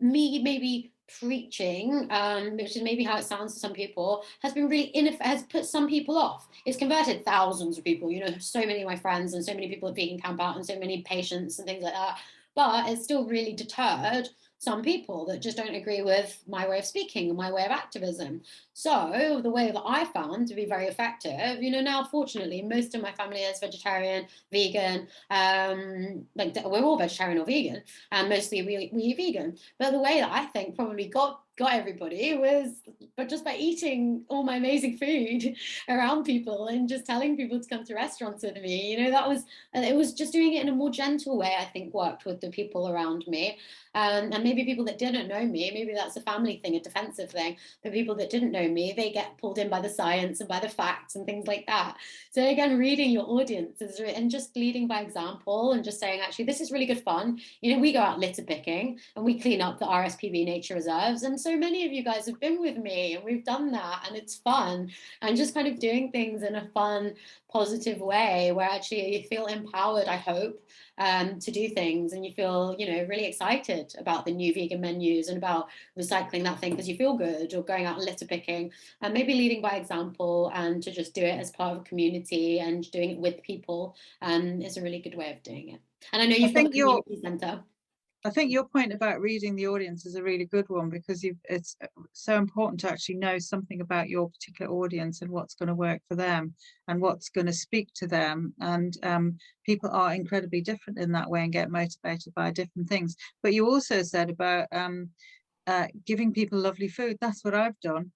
me maybe preaching, which is maybe how it sounds to some people, has been really has put some people off. It's converted thousands of people. So many of my friends and so many people at Vegan Camp Out, and so many patients and things like that. But it's still really deterred some people that just don't agree with my way of speaking and my way of activism. So the way that I found to be very effective, now fortunately most of my family is vegetarian, vegan, like we're all vegetarian or vegan, and mostly we eat vegan. But the way that I think probably got everybody was but just by eating all my amazing food around people, and just telling people to come to restaurants with me. It was just doing it in a more gentle way, I think, worked with the people around me. And maybe people that didn't know me, maybe that's a family thing, a defensive thing. The people that didn't know me, they get pulled in by the science and by the facts and things like that. So again, reading your audience and just leading by example, and just saying, actually, this is really good fun. We go out litter picking and we clean up the RSPB nature reserves, and so many of you guys have been with me, money, and we've done that, and it's fun, and just kind of doing things in a fun, positive way where actually you feel empowered, I hope, to do things, and you feel, you know, really excited about the new vegan menus and about recycling that thing because you feel good, or going out and litter picking, and maybe leading by example, and to just do it as part of a community and doing it with people is a really good way of doing it. And I know you've got a community centre. I think your point about reading the audience is a really good one, because it's so important to actually know something about your particular audience and what's going to work for them and what's going to speak to them. And people are incredibly different in that way and get motivated by different things. But you also said about giving people lovely food. That's what I've done.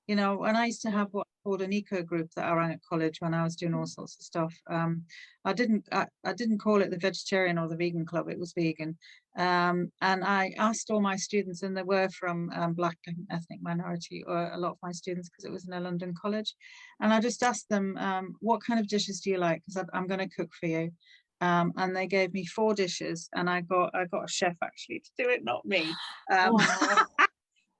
You know, and I used to have what called an eco group that I ran at college when I was doing all sorts of stuff. I didn't call it the vegetarian or the vegan club, it was vegan. And I asked all my students, and they were from Black ethnic minority, or a lot of my students, because it was in a London college. And I just asked them, what kind of dishes do you like? Because I'm going to cook for you. And they gave me 4 dishes, and I got a chef actually to do it, not me.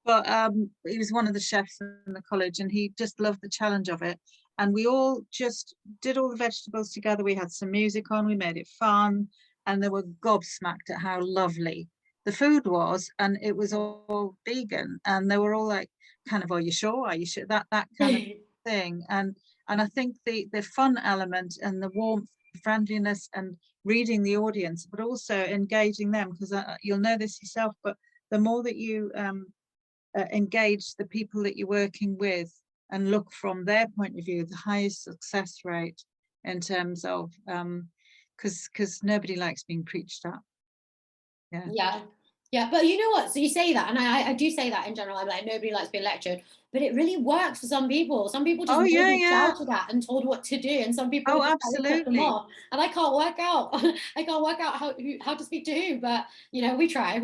But he was one of the chefs in the college, and he just loved the challenge of it. And we all just did all the vegetables together. We had some music on, we made it fun, and they were gobsmacked at how lovely the food was. And it was all vegan, and they were all like, kind of, are you sure? Are you sure? That kind of thing. And I think the fun element and the warmth, friendliness, and reading the audience, but also engaging them, because you'll know this yourself, but the more that you engage the people that you're working with and look from their point of view, the highest success rate in terms of because nobody likes being preached at. Yeah, but you know what, so you say that, and I do say that in general. I'm like, nobody likes being lectured, but it really works for some people. Some people just be shouted at and told what to do, and some people just put them off, and I can't work out how to speak to who, but you know, we try.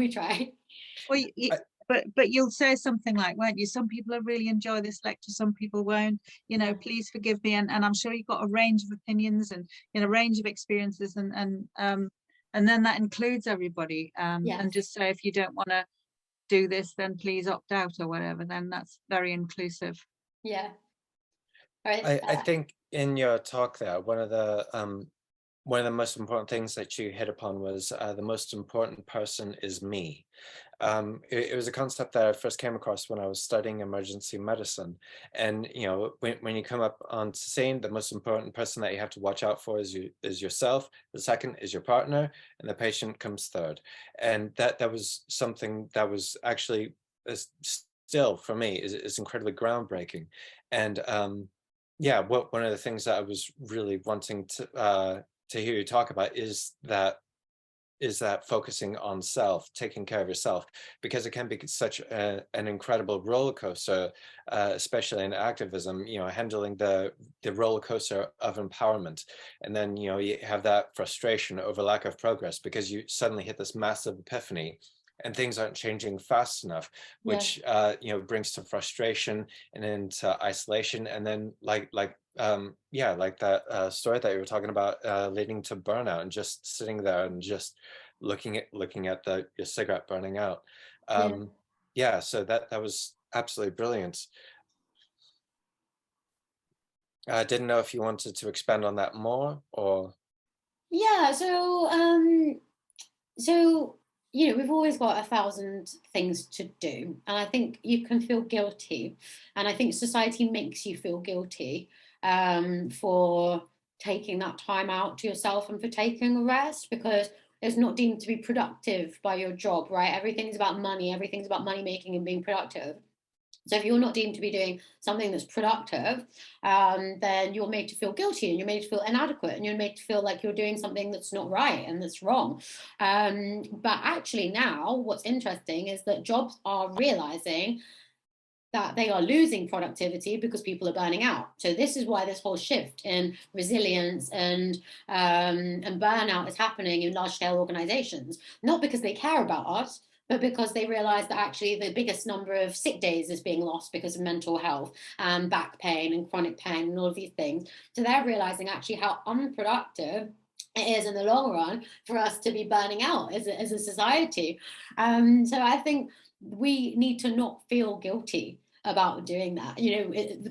Well, but you'll say something like, won't you, some people will really enjoy this lecture, some people won't, you know, please forgive me. And I'm sure you've got a range of opinions and, you know, a range of experiences, and then that includes everybody. And just say, if you don't want to do this, then please opt out or whatever. Then that's very inclusive. Yeah. I think in your talk there, one of the most important things that you hit upon was the most important person is me. It was a concept that I first came across when I was studying emergency medicine. And, you know, when you come up on scene, the most important person that you have to watch out for is yourself. The second is your partner, and the patient comes third. And that was something that was actually still for me is incredibly groundbreaking. And yeah, one of the things that I was really wanting to hear you talk about is that focusing on self, taking care of yourself, because it can be such an incredible roller coaster, especially in activism, you know, handling the roller coaster of empowerment. And then, you know, you have that frustration over lack of progress because you suddenly hit this massive epiphany and things aren't changing fast enough, which, you know, brings to frustration and into isolation. And then like that story that you were talking about, leading to burnout, and just sitting there and just looking at your cigarette burning out. Yeah, so that was absolutely brilliant. I didn't know if you wanted to expand on that more, or so you know, we've always got 1,000 things to do, and I think you can feel guilty, and I think society makes you feel guilty for taking that time out to yourself and for taking a rest, because it's not deemed to be productive by your job, right? Everything's about money, everything's about money making and being productive. So if you're not deemed to be doing something that's productive, then you're made to feel guilty, and you're made to feel inadequate, and you're made to feel like you're doing something that's not right and that's wrong. But actually now what's interesting is that jobs are realizing that they are losing productivity because people are burning out. So this is why this whole shift in resilience and burnout is happening in large-scale organizations, not because they care about us, but because they realize that actually the biggest number of sick days is being lost because of mental health and back pain and chronic pain and all of these things. So they're realizing actually how unproductive it is in the long run for us to be burning out as a society. So I think we need to not feel guilty about doing that.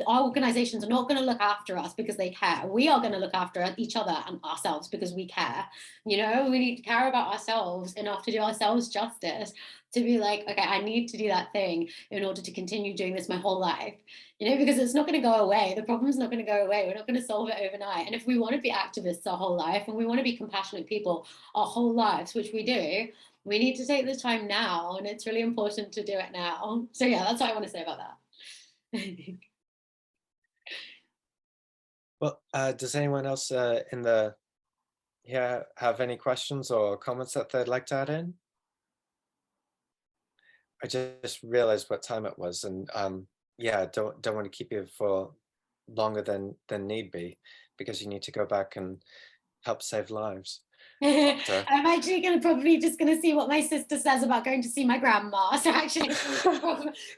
Our organizations are not going to look after us because they care. We are going to look after each other and ourselves because we care. We need to care about ourselves enough to do ourselves justice, to be like, okay, I need to do that thing in order to continue doing this my whole life, because it's not going to go away. The problem's not going to go away. We're not going to solve it overnight. And if we want to be activists our whole life, and we want to be compassionate people our whole lives, which we do, we need to take the time now, and it's really important to do it now. So yeah, that's what I want to say about that. Well, does anyone else in the here have any questions or comments that they'd like to add in? I just realized what time it was, and yeah, don't want to keep you for longer than need be, because you need to go back and help save lives. I'm actually probably just going to see what my sister says about going to see my grandma. So actually,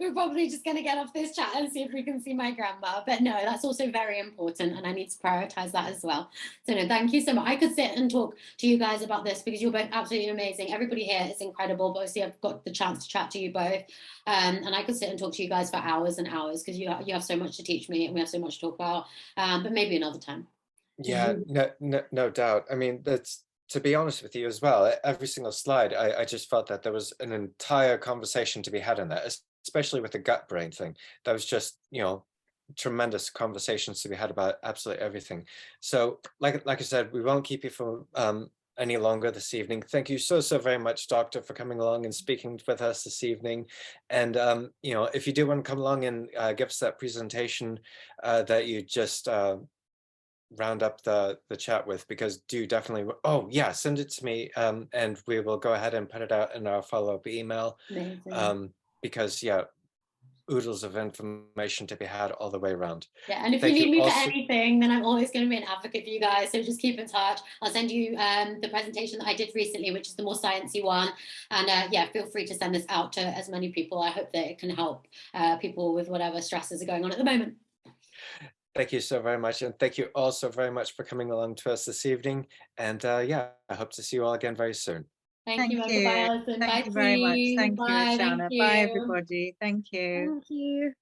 we're probably just going to get off this chat and see if we can see my grandma. But no, that's also very important, and I need to prioritize that as well. So no, thank you so much. I could sit and talk to you guys about this because you're both absolutely amazing. Everybody here is incredible. But obviously, I've got the chance to chat to you both, and I could sit and talk to you guys for hours and hours because you have so much to teach me, and we have so much to talk about. But maybe another time. Yeah, no doubt. I mean, to be honest with you as well, every single slide, I just felt that there was an entire conversation to be had in that, especially with the gut brain thing. That was just, tremendous conversations to be had about absolutely everything. So like I said, we won't keep you for any longer this evening. Thank you so very much, Doctor, for coming along and speaking with us this evening. And if you do want to come along and give us that presentation that you just round up the chat with, because do definitely, oh yeah, send it to me, and we will go ahead and put it out in our follow-up email. Because yeah, oodles of information to be had all the way around. Yeah, and if you need me for anything, then I'm always going to be an advocate for you guys, so just keep in touch. I'll send you the presentation that I did recently, which is the more sciencey one, and yeah, feel free to send this out to as many people. I hope that it can help people with whatever stresses are going on at the moment. Thank you so very much, and thank you all so very much for coming along to us this evening. And yeah, I hope to see you all again very soon. Thank you. Bye, Alison. Thank Bye, you very much. Thank you, Bye. Ishana. Bye, everybody. Thank you. Thank you.